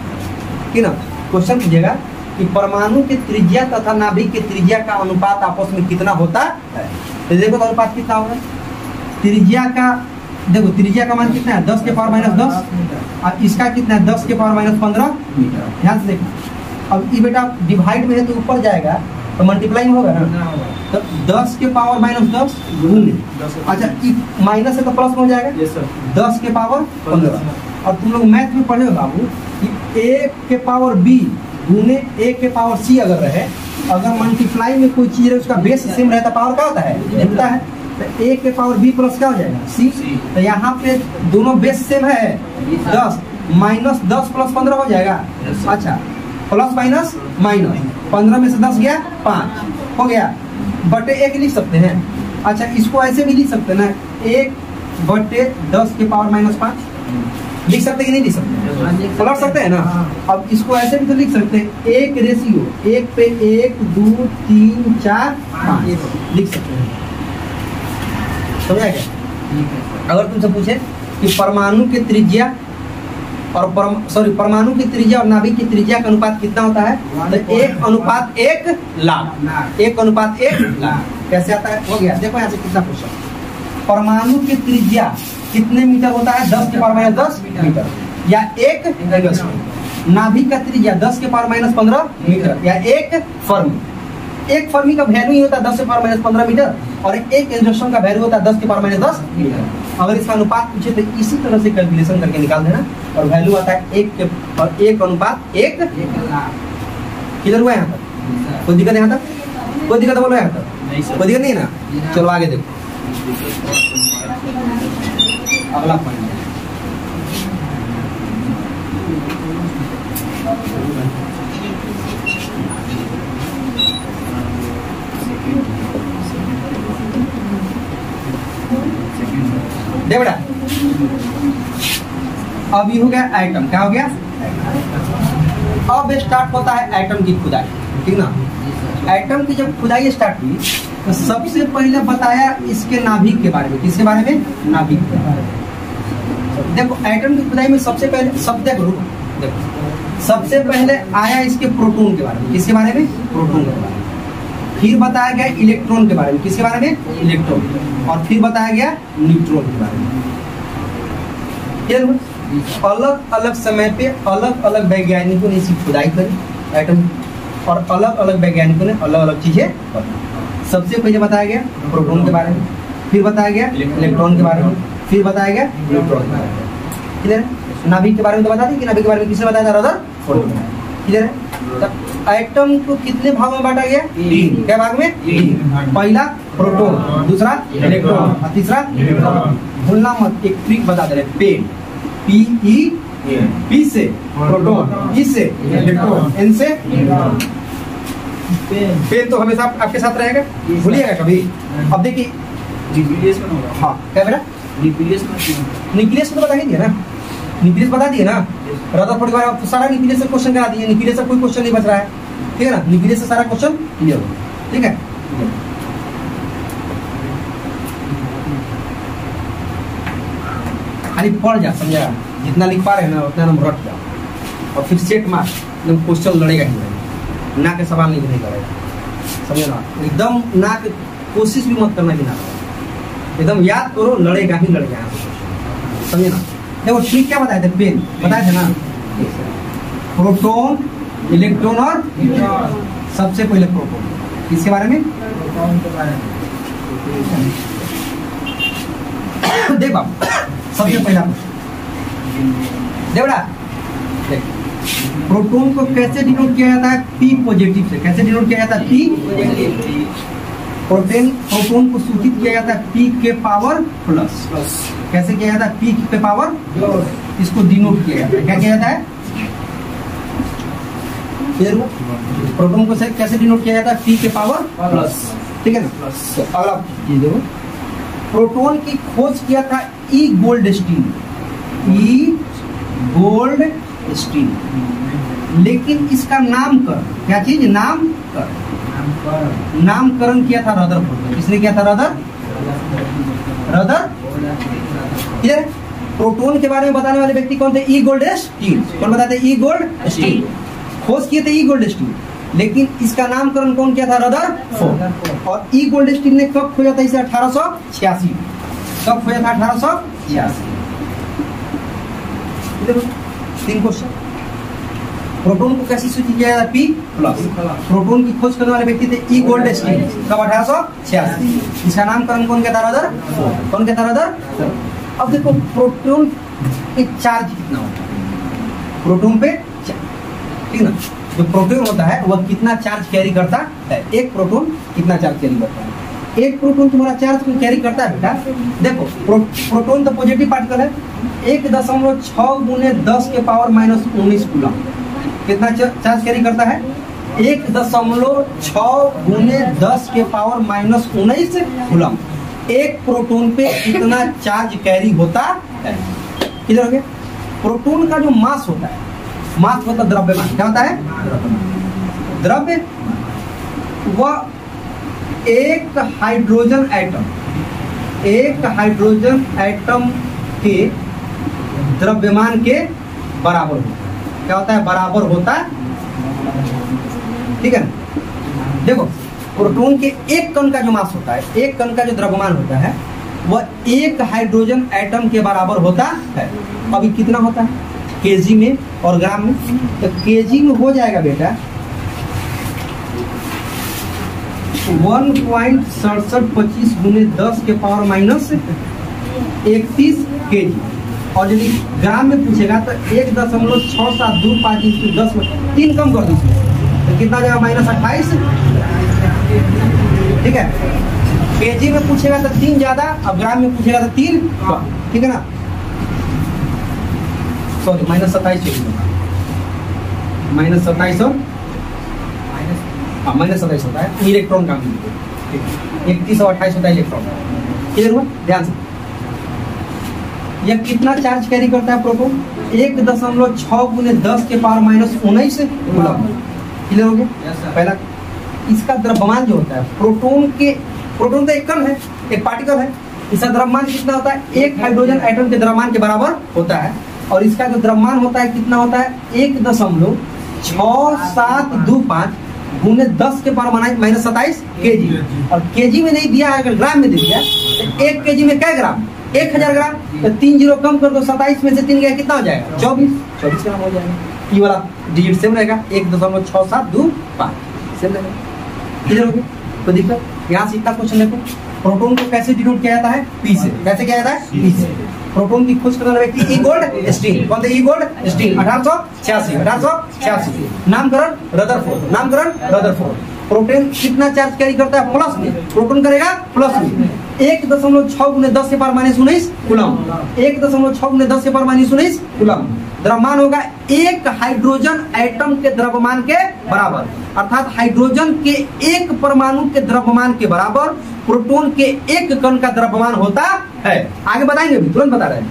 ठीक ना? क्वेश्चन पूछेगा कि परमाणु के त्रिज्या तथा नाभिक के त्रिज्या का अनुपात आपस में कितना होता है। तो देखो तो अनुपात कितना होगा? त्रिज्या का देखो, त्रिज्या का मान कितना है? 10 के पावर -10 और इसका कितना है? 10 के पावर -15 मीटर। ध्यान से देखो। अब ये बेटा डिवाइड में है तो ऊपर जाएगा तो मल्टीप्लाइंग होगा ना, तो 10 के पावर -10 गुणे, अच्छा माइनस है तो प्लस में हो जाएगा। Yes sir. 10 के पावर 15। और तुम लोग मैथ में पढ़े हो बाबू कि 1 के पावर b गुणे 1 के पावर c अगर रहे, अगर मल्टीप्लाई में कोई चीज है उसका बेस सेम रहता पावर क्या होता है? मिलता है। तो 1 के पावर b प्लस क्या हो जाएगा? c। तो यहाँ पे दोनों बेस सेम है 10, -10 + 15 हो जाएगा। अच्छा प्लस माइनस माइनस 15 में से 10 गया 5 हो गया, बटे 1 लिख सकते हैं। अच्छा इसको ऐसे भी लिख सकते हैं ना, 1/10 के पावर -5 लिख सकते कि नहीं लिख सकते? पलट सकते हैं ना। अब इसको ऐसे भी तो लिख सकते हैं 1 रेशियो 1 पे 1 2 3 4 5 लिख सकते हैं। समझा क्या? अगर तुमसे पूछे कि परमाणु की त्रिज्या और परमाणु की त्रिज्या और नाभिक की त्रिज्या का अनुपात कितना होता है, तो 1:1 लाख। 1:1 लाख कैसे आता है? हो गया। देखो यहाँ से कितना क्वेश्चन, परमाणु की त्रिज्या कितने मीटर होता है? 10 के पावर -10 मीटर या 1 एंगस्ट्रॉम। नाभिक का त्रिज्या 10 के पावर माइनस 15 मीटर या एक फर्मी का वैल्यू ही होता है 10 के पावर माइनस 15 मीटर और एक इंजेक्शन का वैल्यू होता है 10 के पावर माइनस 10 मीटर। अगर इसका अनुपात पूछे तो इसी तरह से कैलकुलेशन करके निकाल देना और वैल्यू आता है 1 अनुपात 1 किधर हुआ यहाँ तक? कोई दिक्कत यहाँ तक? कोई दिक्कत बोलो यहाँ तक? कोई दिक्कत नहीं ना? चलो आगे देखो अगला पॉइंट। देख बेटा अब ये हो गया आइटम, क्या हो गया? अब स्टार्ट होता है आइटम की खुदाई, ठीक ना? आइटम की जब खुदाई स्टार्ट हुई तो सबसे पहले बताया इसके नाभिक के बारे में। किसके बारे में? नाभिक के बारे में। देखो आइटम की खुदाई में सबसे पहले देखो सबसे पहले आया इसके प्रोटॉन के बारे में। किसके बारे में? प्रोटॉन के बारे में। फिर बताया गया इलेक्ट्रॉन के बारे में। किसके बारे में? इलेक्ट्रॉन। और फिर बताया गया न्यूट्रॉन के बारे में। अलग अलग समय पे अलग अलग वैज्ञानिकों ने इसकी खुदाई करी आइटम और अलग अलग वैज्ञानिकों ने अलग अलग चीजें बताई। सबसे पहले बताया गया प्रोटॉन के बारे में, फिर बताया गया इलेक्ट्रॉन के बारे में, फिर बताया गया न्यूट्रॉन के बारे में। क्लियर है? नाभिक के बारे में तो बता दी कि नाभिक के बारे में किसने बताया था? रदरफोर्ड ने। क्लियर है? आइटम को कितने भागों में बांटा गया? 3। क्या भाग में? 3। पहला प्रोटॉन, दूसरा इलेक्ट्रॉन और तीसरा न्यूट्रॉन। भूलना मत, एक ट्रिक बता दे रहे, पेन पी से प्रोटॉन, ई से इलेक्ट्रॉन, एन से पेन तो हमेशा आपके साथ रहेगा, भूलिएगा कभी। अब देखिए हाँ क्या बेटा न्यूक्लियस तो बता ही दिया ना, न्यूक्लियस बता दिए ना। रदरफोर्ड के बारे में सारा न्यूक्लियस से क्वेश्चन करा दिए, न्यूक्लियस से कोई क्वेश्चन नहीं बच रहा है, ठीक है ना? न्यूक्लियस से सारा क्वेश्चन क्लियर हो, ठीक है? खाली पढ़ जा, समझा? जितना लिख पा रहे हैं ना उतना नंबर रट जाओ और फिर सेट मार, एकदम क्वेश्चन लड़ेगा ही लड़ेगा, ना के सवाल नहीं करेगा, समझे ना? एकदम ना के कोशिश भी मत करना कि ना, एकदम याद करो, लड़ेगा ही लड़ेगा, समझे ना? देखो ठीक क्या बताए थे? पेन बताए थे ना, प्रोटॉन इलेक्ट्रॉन और सबसे पहले प्रोटॉन। किसके बारे में? देख बाबू सबसे पहला देखा प्रोटॉन को कैसे डिनोट किया जाता है? पी पॉजिटिव से। कैसे डिनोट किया जाता है? P positive. प्रोटॉन को सूचित किया जाता है पी के पावर प्लस। कैसे किया जाता है? पी के पावर प्लस। इसको डिनोट किया जाता है, क्या किया जाता है? प्रोटॉन को कैसे डिनोट किया जाता है? पी के पावर प्लस, ठीक है ना? प्लस। अगला चीज देखो, प्रोटॉन की खोज किया था ई गोल्डस्टीन। ई गोल्डस्टीन, लेकिन इसका नामकरण, क्या चीज? नामकरण किया था रदरफोर्ड। किसने किया था? रदरफोर्ड। प्रोटॉन के बारे में बताने वाले व्यक्ति कौन थे? ई गोल्डस्टीन। कौन बताते? ई गोल्डस्टीन। खोज किए थे ई गोल्डस्टीन, लेकिन इसका नामकरण कौन किया था? रदरफोर्ड। और ई गोल्डस्टीन ने कब खोजा था इसे? 1886। कब खोजा था? 1886। 3 क्वेश्चन। प्रोटॉन को कैसे सूचित किया जाता? P plus. प्रोटॉन की खोज करने वाले व्यक्ति थे ई गोल्डस्टीन। कब? 1886। इसका नामकरण कौन किया था? रदरफोर्ड। कौन किया था? रदरफोर्ड। अब देखो प्रोटॉन पे चार्ज कितना होता है? प्रोटॉन पे ठीक ना, जो प्रोटॉन होता है वह कितना चार्ज कैरी करता है? एक प्रोटॉन कितना चार्ज कैरी करता है? एक प्रोटॉन तुम्हारा चार्ज कैरी करता है बेटा। देखो प्रोटॉन तो पॉजिटिव पार्टिकल है, 1.6 गुने 10 के पावर माइनस 19 कूलम कितना चार्ज कैरी करता है? 1.6 गुने 10 के पावर माइनस 19 कूलम। एक प्रोटॉन पे इतना चार्ज कैरी होता है। किधर हो गया? प्रोटॉन का जो मास होता है, मास मतलब द्रव्यमान, क्या होता है? द्रव्य। वह एक हाइड्रोजन एटम के द्रव्यमान के बराबर होता है। क्या होता है? बराबर होता है, ठीक है ना? देखो प्रोटॉन के एक कण का जो मास होता है, एक कण का जो द्रव्यमान होता है, वह एक हाइड्रोजन एटम के बराबर होता है। अभी कितना होता है? केजी में और ग्राम में। तो केजी में हो जाएगा बेटा 1.6725 गुने 10 के पावर माइनस 31 केजी। और यदि ग्राम में पूछेगा तो 1.6725 इंटू 10 में 3 कम कर दीजिए तो कितना जाएगा -28। ठीक है, केजी में पूछेगा तो 3 ज्यादा, अब ग्राम में पूछेगा तो 3 कम। ठीक है ना, सॉरी -27 -27 और -27 होता है इलेक्ट्रॉन का। 31 और 28 होता है इलेक्ट्रॉन। क्लियर हुआ? ध्यान से, यह कितना चार्ज कैरी करता है प्रोटॉन? 1.6 गुने 10 के पावर -19 कूलम। क्लियर हो गया? पहला इसका द्रव्यमान जो होता है प्रोटॉन तो एक कण है, एक पार्टिकल है, इसका द्रव्यमान कितना होता है? एक हाइड्रोजन एटम के द्रव्यमान के बराबर होता है। और इसका जो द्रव्यमान होता है कितना होता है? 1.6725 गुने 10 के पावर -27 केजी। और केजी में नहीं दिया है, अगर ग्राम में दे दिया तो 1 केजी में क्या ग्राम? 1000 ग्राम। तो 3 जीरो कम कर दो, 27 में से 3 गया, कितना हो जाएगा? 24 ग्राम हो जाएगा। ये वाला डिजिट सेम रहेगा 1.6725 सेम रहेगा। क्लियर हो गया? तो दिक्कत यहाँ से इतना क्वेश्चन देखो, प्रोटॉन को कैसे डिनोट किया जाता है? पी से। कैसे किया जाता है? पी से। प्रोटॉन की खोज करने वाला व्यक्ति ई गोल्ड स्टीन। कौन थे? E Goldstein. 1886। नामकरण रदरफोर्ड। प्रोटॉन कितना चार्ज कैरी करता है? प्लस में। प्रोटॉन करेगा प्लस में 1.6 गुने 10 के पावर -19 कूलम। 1.6 गुने 10 के पावर -19 कूलम। द्रव्यमान होगा एक हाइड्रोजन एटम के द्रव्यमान के बराबर, अर्थात हाइड्रोजन के एक परमाणु के द्रव्यमान के बराबर प्रोटॉन के एक कण का द्रव्यमान होता है। आगे बताएंगे, भी तुरंत बता रहे हैं।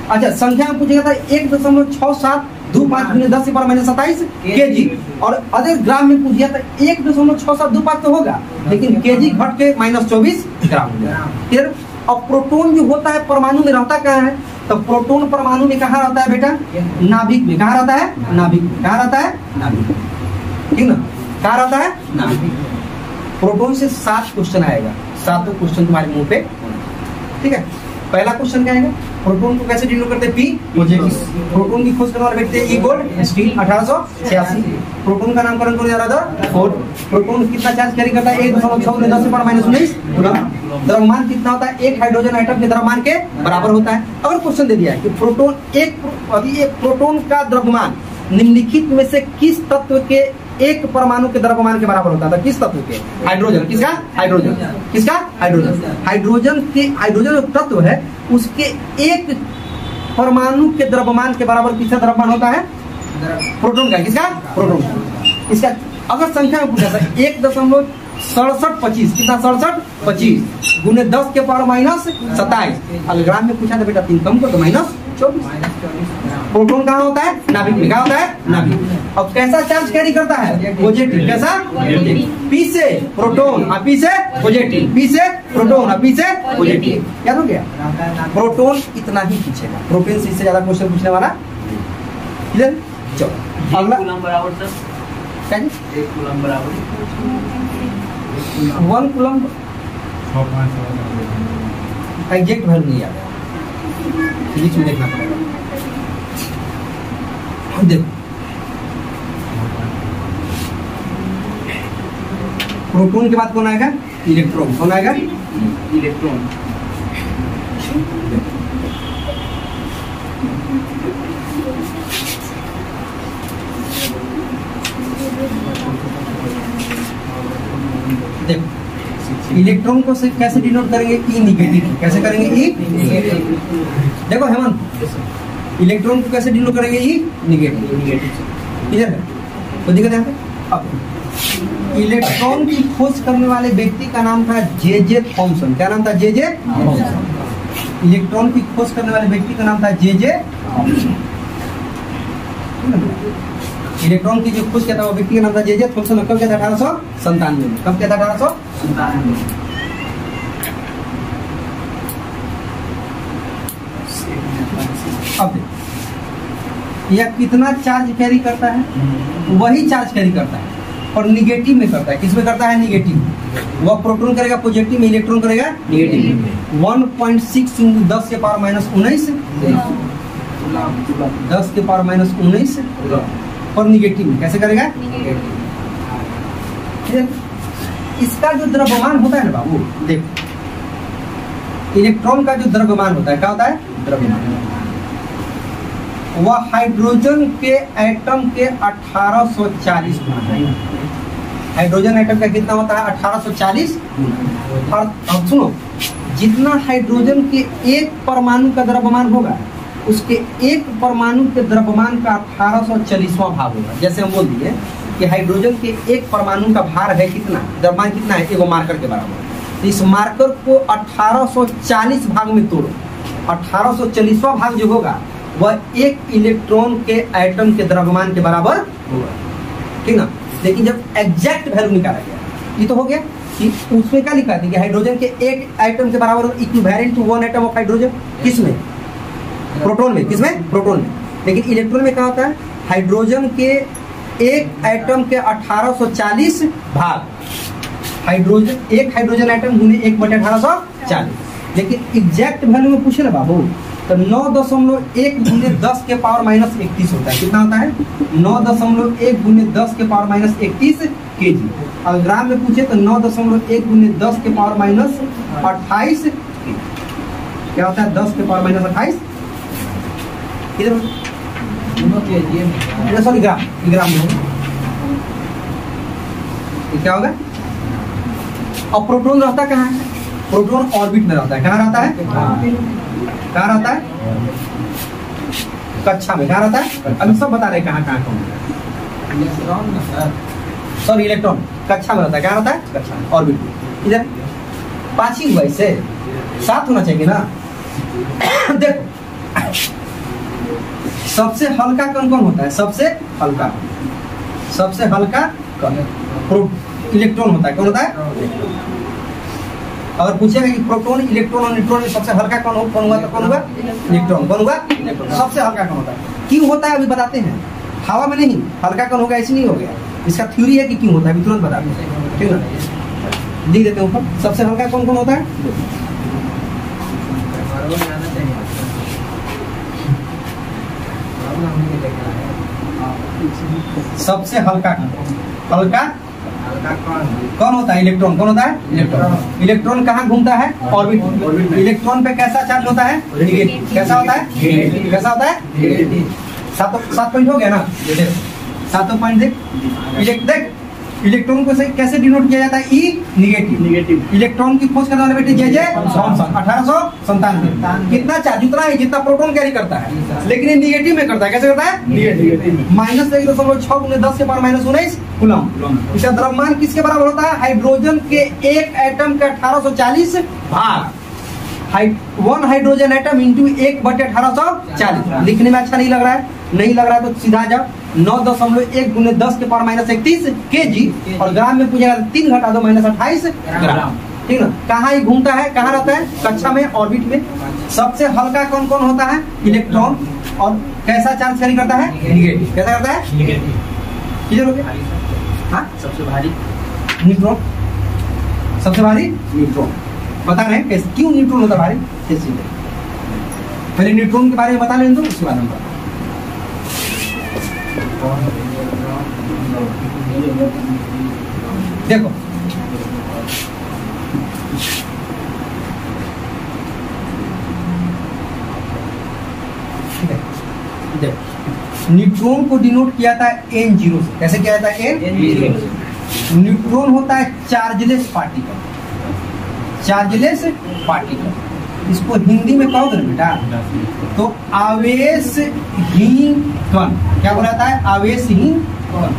अच्छा, संख्या में पूछेगा था 1.6725 गुने 10 के पावर -27 केजी। और अगर ग्राम में पूछ दिया तो 1.6725 तो होगा, लेकिन केजी घट के -24 ग्राम। फिर अब प्रोटॉन जो होता है परमाणु में रहता कहाँ है? तो प्रोटॉन परमाणु में कहाँ रहता है बेटा? नाभिक में। कहाँ रहता है? नाभिक में। कहाँ रहता है? नाभिक। ठीक ना, कहाँ रहता है? नाभिक। प्रोटॉन से 7 क्वेश्चन आएगा, 7 क्वेश्चन तुम्हारे मुंह पे। ठीक है, पहला क्वेश्चन क्या आएगा? प्रोटॉन को कैसे डिनोट करते हैं? P positive. प्रोटॉन की खोज करने वाले व्यक्ति ई गोल्ड स्टीन 1886। प्रोटॉन का नामकरण कौन जा रहा था? फोर्ड। प्रोटॉन कितना चार्ज कैरी करता है? 1.6 गुने 10 के पावर -19 कूलम। द्रव्यमान कितना होता है? एक हाइड्रोजन एटम के द्रव्यमान के बराबर होता है। अगर क्वेश्चन दे दिया है कि प्रोटॉन एक प्रोटॉन का द्रव्यमान निम्नलिखित में से किस तत्व के एक परमाणु के द्रव्यमान के बराबर होता था? किस तत्व के? हाइड्रोजन। किसका? हाइड्रोजन। किसका? हाइड्रोजन। हाइड्रोजन जो तत्व है उसके एक परमाणु के द्रव्यमान के बराबर किसका द्रव्यमान होता है? प्रोटॉन का। किसका? प्रोटॉन। इसका अगर संख्या में पूछा था 1.6725 कितना? 6725 गुने 10 के पावर -27। अगर ग्राम में पूछा था बेटा 3 कम कर दो, -24। प्रोटॉन कहाँ होता है? नाभिक में। कहाँ होता है? नाभिक। अब कैसा चार्ज कैरी करता है? पॉजिटिव। कैसा? पी से प्रोटॉन, पी से पॉजिटिव, पी से प्रोटॉन, पी से पॉजिटिव। याद हो गया? प्रोटॉन इतना ही पूछेगा, प्रोटॉन से इससे ज्यादा क्वेश्चन पूछने वाला। क्लियर? चलो अगला। बराबर सर? 1 कूलम बराबर 1 कूलम एग्जैक्ट वैल्यू नहीं आता, फिजिक्स में देखना पड़ेगा। देखो प्रोटॉन के बाद कौन आएगा? इलेक्ट्रॉन। कौन आएगा? इलेक्ट्रॉन। देखो इलेक्ट्रॉन को कैसे डिनोट करेंगे? ई निगेटिव। कैसे करेंगे? ई निगेटिव। देखो हेमंत, इलेक्ट्रॉन को कैसे डिनोट करेंगे? ई निगेटिव। क्लियर है? तो दिक्कत है। अब इलेक्ट्रॉन की खोज करने वाले व्यक्ति का नाम था जे थॉमसन। क्या नाम था? J Thomson. इलेक्ट्रॉन की खोज करने वाले व्यक्ति का नाम था जे थॉमसन। इलेक्ट्रॉन की जो खोज किया था वो व्यक्ति का नाम था जे थॉमसन। कब किया था? 1897 में। कब किया था? 1897 में। अब यह कितना चार्ज कैरी करता है? वही चार्ज कैरी करता है और निगेटिव में करता है। किसमें करता है? निगेटिव। वह प्रोटॉन करेगा पॉजिटिव में, इलेक्ट्रॉन करेगा निगेटिव में। 1.6 × 10 के पावर -19 10 के पावर माइनस 19 और निगेटिव में कैसे करेगा? इसका जो द्रव्यमान होता है ना बाबू, देखो इलेक्ट्रॉन का जो द्रव्यमान होता है क्या होता है? द्रव्यमान वह हाइड्रोजन के एटम के 1840 गुना है। हाइड्रोजन एटम का कितना होता है? 1840 गुना। और अब सुनो, जितना हाइड्रोजन के एक परमाणु का द्रव्यमान होगा उसके एक परमाणु के द्रव्यमान का 1840वां भाग होगा। जैसे हम बोल दिए कि हाइड्रोजन के एक परमाणु का भार है कितना, द्रव्यमान कितना है? एगो मार्कर के बराबर। तो इस मार्कर को 1840 भाग में तोड़ो, 1840वां भाग जो होगा वह एक इलेक्ट्रॉन के एटम के द्रव्यमान के बराबर होगा, ठीक ना। लेकिन जब एग्जैक्ट वैल्यू निकाला गया, ये तो हो गया कि उसमें क्या लिखा था कि हाइड्रोजन के एक एटम के बराबर equivalent to one atom of hydrogen. किसमें? प्रोटॉन में। किसमें? प्रोटॉन में। लेकिन इलेक्ट्रॉन में क्या होता है? हाइड्रोजन के एक एटम के 1840 भाग, हाइड्रोजन एक हाइड्रोजन एटम गुने 1/1840। लेकिन एग्जैक्ट वैल्यू में पूछे ना बाबू, तो 9.1 गुने 10 के पावर माइनस 31 होता है। कितना होता है? 9.1 गुने 10 के पावर माइनस 31 kg। और ग्राम में पूछे तो 9.1 गुने 10 के पावर माइनस 28 kg। क्या होता है? 10 के पावर माइनस 28 सॉरी ग्राम में होगा। क्या होगा? और प्रोटॉन रहता कहाँ है? प्रोटॉन ऑर्बिट में रहता है। कहाँ रहता है? कहाँ रहता है? कक्षा में। कहाँ रहता है? अभी सब बता रहे कहाँ कहाँ सॉरी इलेक्ट्रॉन कक्षा में रहता है। कहाँ रहता है? कक्षा में, ऑर्बिट में। इधर 5 ही हुआ, इससे 7 होना चाहिए ना। देखो सबसे हल्का कौन कौन होता है? सबसे हल्का इलेक्ट्रॉन होता है। कौन होता है? अगर पूछेगा कि प्रोटॉन, इलेक्ट्रॉन और न्यूट्रॉन में सबसे हल्का कौन हुआ तो कौन हुआ? इलेक्ट्रॉन। कौन हुआ? इलेक्ट्रॉन। सबसे हल्का कौन होता है? क्यों होता है अभी बताते हैं। हवा में नहीं, हल्का कौन होगा ऐसे नहीं हो गया। इसका थ्योरी है कि क्यों होता है, अभी तुरंत बताते हैं, ठीक है। लिख देते हैं ऊपर। सबसे हल्का कौन कौन होता है? सबसे हल्का कौन होता है? इलेक्ट्रॉन। कौन होता है? इलेक्ट्रॉन। इलेक्ट्रॉन कहाँ घूमता है? ऑर्बिट में। इलेक्ट्रॉन पे कैसा चार्ज होता है? नेगेटिव। कैसा होता है? कैसा होता है? 7 पॉइंट हो गया ना। 7 पॉइंट देख इलेक्ट्रॉन को कैसे डिनोट किया जाता है? ई निगेटिव। इलेक्ट्रॉन की खोज करने वाले बेटे जे थॉमसन 1897। कितना चार्ज? उतना ही जितना प्रोटॉन कैरी करता है, लेकिन ये निगेटिव में करता है। कैसे करता है? निगेटिव। -1.6 गुने 10 के पावर माइनस 19 कूलम। इसका द्रव्यमान किसके बराबर होता है? हाइड्रोजन के एक एटम के 1840 भाग। 1 हाइड्रोजन एटम इंटू 1/1840। लिखने में अच्छा नहीं लग रहा है? नहीं लग रहा है तो सीधा जाओ। 9.1 गुने 10 के पावर माइनस 31 kg। और ग्राम में पूछेगा 3 घटा दो -28 ग्राम, ठीक ना। कहाँ ही घूमता है? कहाँ रहता है? कक्षा में, ऑर्बिट में। सबसे हल्का कौन कौन होता है? इलेक्ट्रॉन। और कैसा चार्ज कैरी करता है? निगेटिव। कैसा करता है? निगेटिव। क्लियर हो गया? हाँ। सबसे भारी न्यूट्रॉन। सबसे भारी न्यूट्रॉन। बता रहे हैं क्यों न्यूट्रॉन होता है भारी? पहले न्यूट्रॉन के बारे में बता लें तो उसके बाद हम देखो न्यूट्रॉन को डिनोट किया था N0 से। कैसे किया था? N0 से। न्यूट्रॉन होता है चार्जलेस पार्टिकल। चार्जलेस पार्टिकल, इसको हिंदी में कहोगे ना बेटा तो आवेशहीन कण। क्या बोला जाता है? आवेशहीन कण।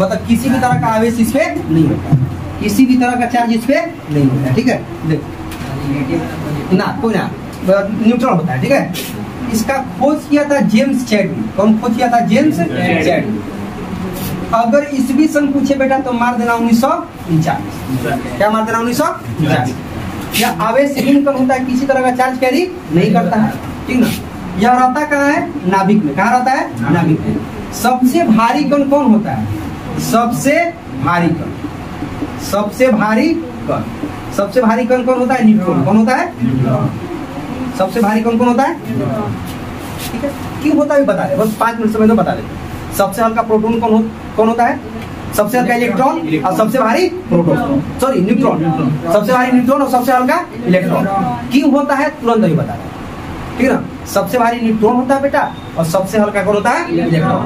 मतलब किसी भी तरह का आवेश इस पे नहीं होता, किसी भी तरह का चार्ज इस पे नहीं होता, ठीक है। देखो ना कोई ना न्यूट्रॉन होता है, ठीक है। इसका खोज किया था जेम्स चैडविक। कौन खोज किया था? James Chadwick. अगर ईस्वी सन पूछे बेटा तो मार देना 1939। क्या मार देना? 1939। या आवेशहीन कण होता है, किसी तरह का चार्ज कैरी नहीं करता है, ठीक ना। यह रहता कहाँ है? नाभिक में। कहाँ रहता है? नाभिक में। सबसे भारी कण कौन होता है? सबसे भारी कण। सबसे भारी कण। सबसे भारी कण कौन होता है? न्यूट्रॉन। कौन होता है? सबसे भारी कण कौन होता है? ठीक है, क्यों होता है बता रहे, बस 5 मिनट समय तो बता देते। सबसे हल्का प्रोटॉन कौन होता है? सबसे हल्का इलेक्ट्रॉन और सबसे भारी प्रोटॉन, सॉरी न्यूट्रॉन। सबसे भारी न्यूट्रॉन और सबसे हल्का इलेक्ट्रॉन। क्यों होता है तुरंत नहीं बता रहे, ठीक है ना। सबसे भारी न्यूट्रॉन होता है बेटा और सबसे हल्का कौन होता है? इलेक्ट्रॉन।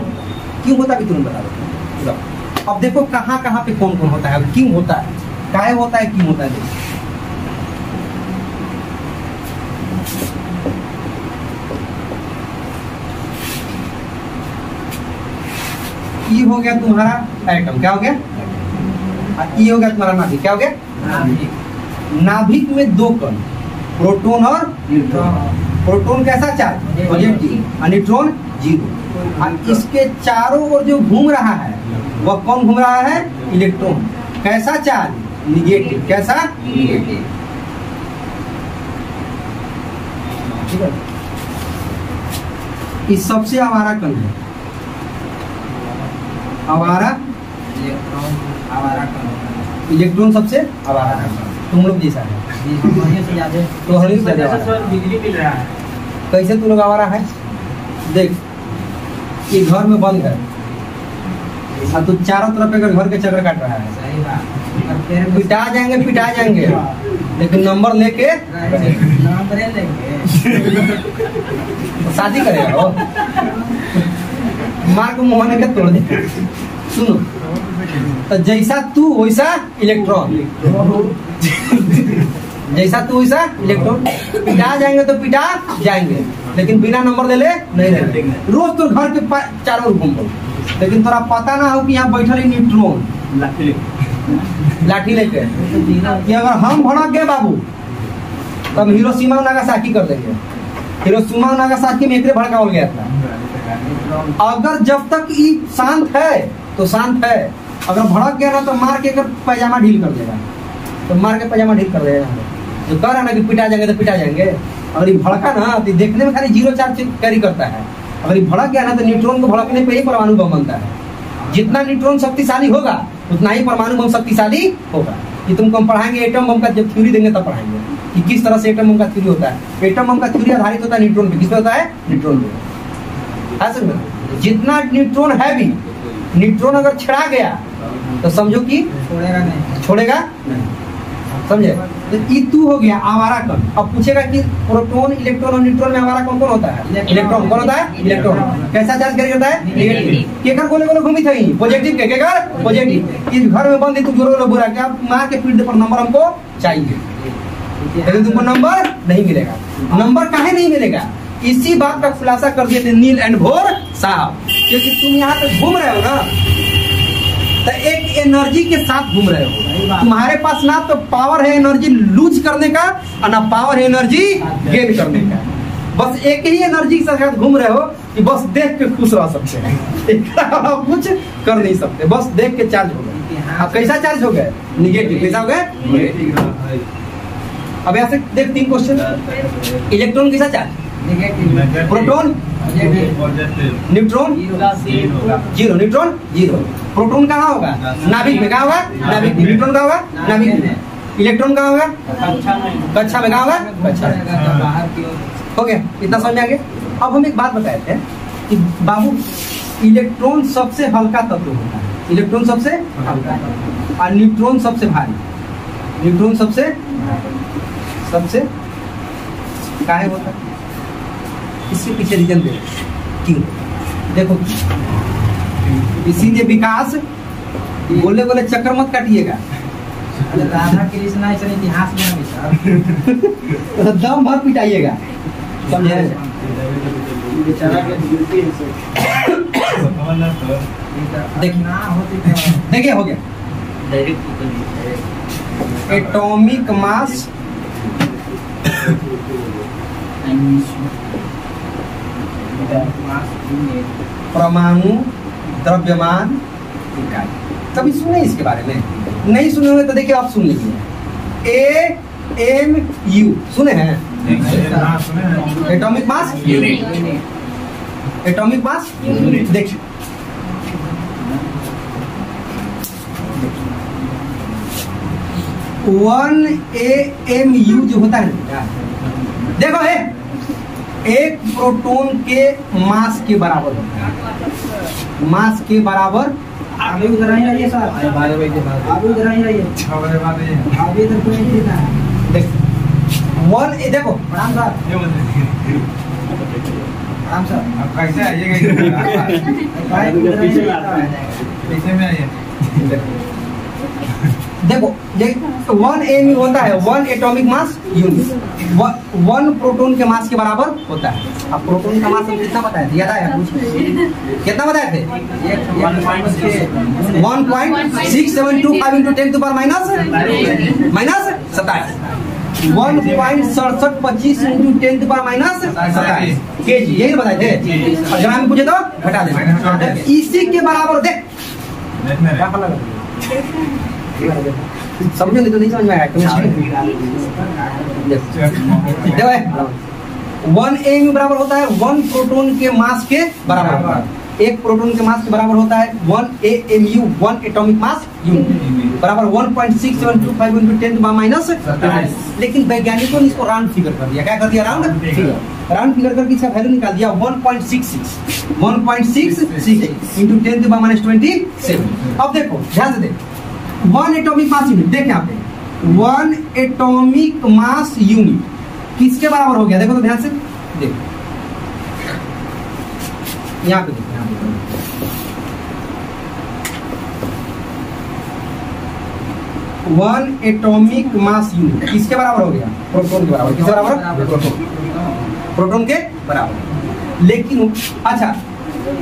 क्यों होता है तुरंत बता देते। अब देखो कहाँ कहाँ पे कौन कौन होता है, क्यों होता है, काहे होता है, क्यों होता है। ये हो गया तुम्हारा एटम, क्या हो गया? ये हो गया तुम्हारा नाभिक, क्या हो गया? नाभिक में 2 कण, प्रोटॉन और न्यूट्रॉन। प्रोटॉन कैसा चार्ज? पॉजिटिव और न्यूट्रॉन 0। और इसके चारों ओर जो घूम रहा है वह कौन घूम रहा है? इलेक्ट्रॉन। कैसा चार्ज? निगेटिव। कैसा? निगेटिव। ठीक है, इस सबसे आवारा कण है, आवारा इलेक्ट्रॉन सबसे आवारा कण, तुम लोग जैसा है तो हरी से ज्यादा बिजली मिल रहा है। कैसे तुम लोग आवारा है? देख, ये घर में बंद है और तू चारों तरफ अगर घर के चक्कर काट रहा है, सही बात। पिटा जाएंगे लेकिन नंबर लेके शादी करेगा वो, मार को मुंह के तोड़ दे। सुनो, तो जैसा तू वैसा इलेक्ट्रॉन, जैसा तू वैसा इलेक्ट्रॉन। पिटा जाएंगे तो पिटा जाएंगे लेकिन बिना नंबर ले नहीं रहेंगे। रोज तो घर के चारों ओर घूम, लेकिन तोरा पता ना हो कि यहाँ बैठल ही न्यूट्रॉन लाठी लेके कि अगर हम भड़क गए बाबू तब हिरोशिमा और नागासाकी कर देंगे। हिरोशिमा और नागासाकी में एक भड़कावल गया था। अगर जब तक ये शांत है तो शांत है, अगर भड़क गया ना तो मार के अगर पैजामा ढील कर देगा, तो मार के पैजामा ढील कर देगा। जो कह रहा ना कि पिटा जाएंगे तो पिटा जाएंगे, अगर ये भड़का ना तो देखने में खाली 0 चार्ज कैरी करता है। अगर ये भड़क गया ना तो न्यूट्रॉन को भड़कने पे ही परमाणु बम बनता है। जितना न्यूट्रॉन शक्तिशाली होगा उतना ही परमाणु बम शक्तिशाली होगा। ये तुमको हम पढ़ाएंगे एटम बम का, जब थ्योरी देंगे तब पढ़ाएंगे कि किस तरह से एटम बम का थ्योरी होता है। एटम बम का थ्योरी आधारित होता है न्यूट्रॉन पे। किस पे होता है? न्यूट्रॉन पे। ऐसे में जितना न्यूट्रॉन हैवी, न्यूट्रॉन अगर छिड़ा गया तो समझो कि छोड़ेगा नहीं, समझे। तो ई तू हो गया आवारा कण। अब पूछेगा कि प्रोटॉन, इलेक्ट्रॉन और न्यूट्रॉन में आवारा कौन कौन होता है? इलेक्ट्रॉन। कौन होता है? इलेक्ट्रॉन। कैसा चार्ज कैरी करता है? नेगेटिव। केकर गोले गोले घूमी थी पॉजिटिव के, केकर पॉजिटिव। इस घर में बंद है, तू जोरो बुरा क्या मार के पीठ दे, पर नंबर हमको चाहिए, लेकिन तुमको नंबर नहीं मिलेगा। नंबर काहे नहीं मिलेगा? इसी बात का खुलासा कर दिए थे नील एंड भोर साहब, क्योंकि तुम यहाँ पे घूम रहे हो ना तो एक एनर्जी के साथ घूम रहे हो। तुम्हारे पास ना तो पावर है एनर्जी लूज करने का और ना पावर है एनर्जी गेन करने का। बस एक ही एनर्जी के साथ घूम रहे हो कि बस देख के खुश रह सकते हैं, कुछ कर नहीं सकते, बस देख के चार्ज हो गए। अब कैसा चार्ज हो गए? निगेटिव। कैसा हो गए? अब यहाँ से देख 3 क्वेश्चन। इलेक्ट्रॉन कैसा charge? Negative. Proton neutron 0। Neutron 0। Proton कहाँ होगा? नाभिक में। कहाँ होगा? नाभिक में। न्यूट्रॉन कहाँ होगा? नाभिक में। इलेक्ट्रॉन कहाँ होगा? कक्षा में। कहाँ होगा? कक्षा में। हो गया, इतना समझ में आ गया। अब हम एक बात बताए थे कि बाबू इलेक्ट्रॉन सबसे हल्का तत्व होता है। इलेक्ट्रॉन सबसे हल्का और न्यूट्रॉन सबसे भारी। न्यूट्रॉन सबसे काहे होता है? इसके पीछे रीजन क्यों देखो, इसीलिए विकास बोले बोले चक्कर मत काटिएगा। राधा कृष्ण ऐसा इतिहास में दम भर पिटाइएगा, समझे? देखिए हो गया। एटॉमिक मास परमाणु द्रव्यमान इकाई। कभी सुने इसके बारे में? नहीं सुने होंगे तो देखिए आप सुन लीजिए। AMU सुने हैं? Atomic mass unit. Atomic mass unit. देखिए 1 AMU जो होता है, देखो है एक प्रोटॉन के मास के बराबर होता है, मास के बराबर। अभी उधर ही रहिए सर, अभी उधर ही रहिए, अभी इधर कोई नहीं ना। देख वन, देखो प्रणाम सर, प्रणाम सर। अब कैसे आइएगा पीछे में आइए। देखो ये 1 AMU होता है 1 एटॉमिक मास यूनिट, 1 प्रोटॉन के मास के बराबर होता है। अब प्रोटॉन का मास हम कितना बताए थे, याद आया कुछ? कितना बताए थे? 1.6725 into 10 to the power minus 27, 1.6725 into 10 to the power minus 27 kg, यही बताए थे। और ग्राम में पूछे तो घटा देना। इसी के बराबर देख क्या फल लगा, समझो नहीं तो नहीं समझ में आया। देखो 1 AMU बराबर होता है 1 प्रोटॉन के मास के बराबर होता है। एक प्रोटॉन के मास के बराबर होता है 1 AMU 1 एटॉमिक मास यूनिट बराबर 1.6725 into 10 to the minus 27। लेकिन वैज्ञानिकों ने इसको राउंड फिगर कर दिया। क्या कर दिया? Round figure. राउंड फिगर करके इसका वैल्यू निकाल दिया 1.66 into 10 to the minus 27। अब देखो ध्यान से देख 1 एटॉमिक मास यूनिट, देख यहाँ पे 1 एटॉमिक मास यूनिट किसके बराबर हो गया? देखो तो ध्यान से देख, यहाँ पे देखो, यहाँ पे 1 एटॉमिक मास यूनिट किसके बराबर हो गया? प्रोटॉन के बराबर। किसके बराबर? प्रोटॉन के बराबर। लेकिन अच्छा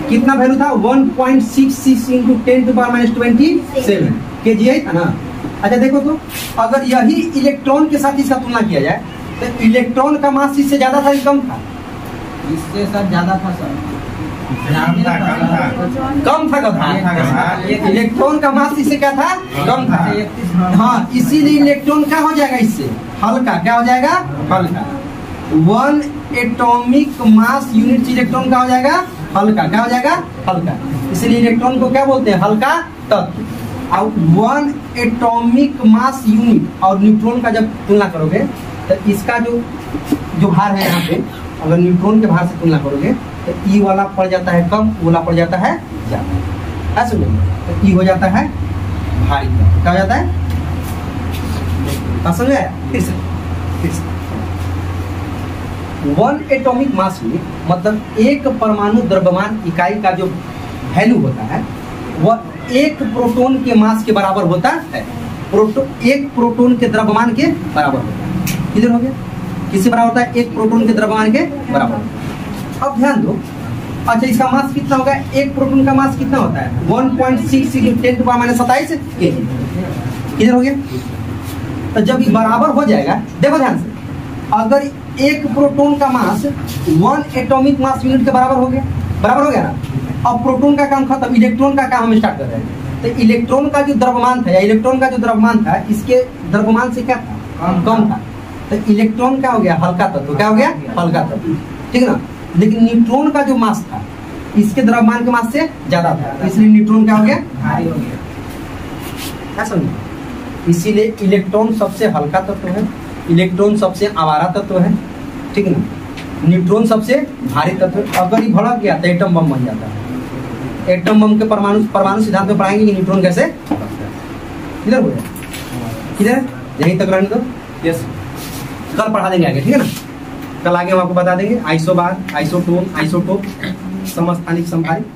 कितना वैल्यू था? 1.66 into 10 to the power minus 27 kg है ना। अच्छा देखो तो अगर यही इलेक्ट्रॉन के साथ इसका तुलना किया जाए तो इलेक्ट्रॉन का मास इससे ज्यादा था कि कम था? इससे सर ज्यादा था सर, कम था। इलेक्ट्रॉन का मास इससे क्या था? कम था। हाँ, इसीलिए इलेक्ट्रॉन क्या हो जाएगा? इससे हल्का। क्या हो जाएगा? हल्का। 1 एटॉमिक मास यूनिट इलेक्ट्रॉन का हो जाएगा हल्का। क्या हो जाएगा? हल्का। इसलिए इलेक्ट्रॉन को क्या बोलते हैं? हल्का तत्व। अब 1 एटॉमिक मास यूनिट और न्यूट्रॉन का जब तुलना करोगे तो इसका जो भार है यहाँ पे, अगर न्यूट्रॉन के भार से तुलना करोगे तो ई वाला पड़ जाता है कम, वाला पड़ जाता है ज्यादा। ऐसे तो ई हो जाता है भारी। क्या हो जाता है? समझ आया? फिर से 1 एटॉमिक मास यूनिट मतलब एक परमाणु द्रव्यमान इकाई का जो वैल्यू होता है वह एक प्रोटॉन के मास के बराबर होता है। एक प्रोटॉन के द्रव्यमान के बराबर होता है। किधर हो गया? किससे बराबर होता है? एक प्रोटॉन के द्रव्यमान के बराबर। अब ध्यान दो, अच्छा इसका मास कितना होगा? एक प्रोटॉन का मास कितना होता है? 1.66 into 10 to the power minus 27 kg। किधर हो गया? तो जब ये बराबर हो जाएगा, देखो ध्यान से, अगर एक प्रोटॉन का मास 1 एटॉमिक मास यूनिट के बराबर हो गया, बराबर हो गया ना। अब प्रोटॉन का काम खत्म, इलेक्ट्रॉन का काम हम स्टार्ट कर रहे हैं। तो इलेक्ट्रॉन का जो द्रव्यमान था या इलेक्ट्रॉन का जो द्रव्यमान था इसके द्रव्यमान से क्या था? कम था। तो इलेक्ट्रॉन क्या हो गया? हल्का तत्व। क्या हो गया? हल्का तत्व। ठीक ना। लेकिन न्यूट्रॉन का जो मास था इसके द्रव्यमान के मास से ज्यादा था, इसलिए न्यूट्रॉन क्या हो गया? भारी हो गया। क्या समझे? इसीलिए इलेक्ट्रॉन सबसे हल्का तत्व है, इलेक्ट्रॉन सबसे आवारा तत्व है। ठीक ना। न्यूट्रॉन सबसे भारी तत्व। अगर ये भड़क गया तो एटम बम बन जाता है। एटम बम के परमाणु सिद्धांत में पढ़ाएंगे कि न्यूट्रॉन कैसे किधर हो गया, किधर यहीं तक रहने दो। यस, कल पढ़ा देंगे आगे। ठीक है ना। कल आगे हम आपको बता देंगे आइसोबार, आइसोटोप, समस्थानिक समकालिक।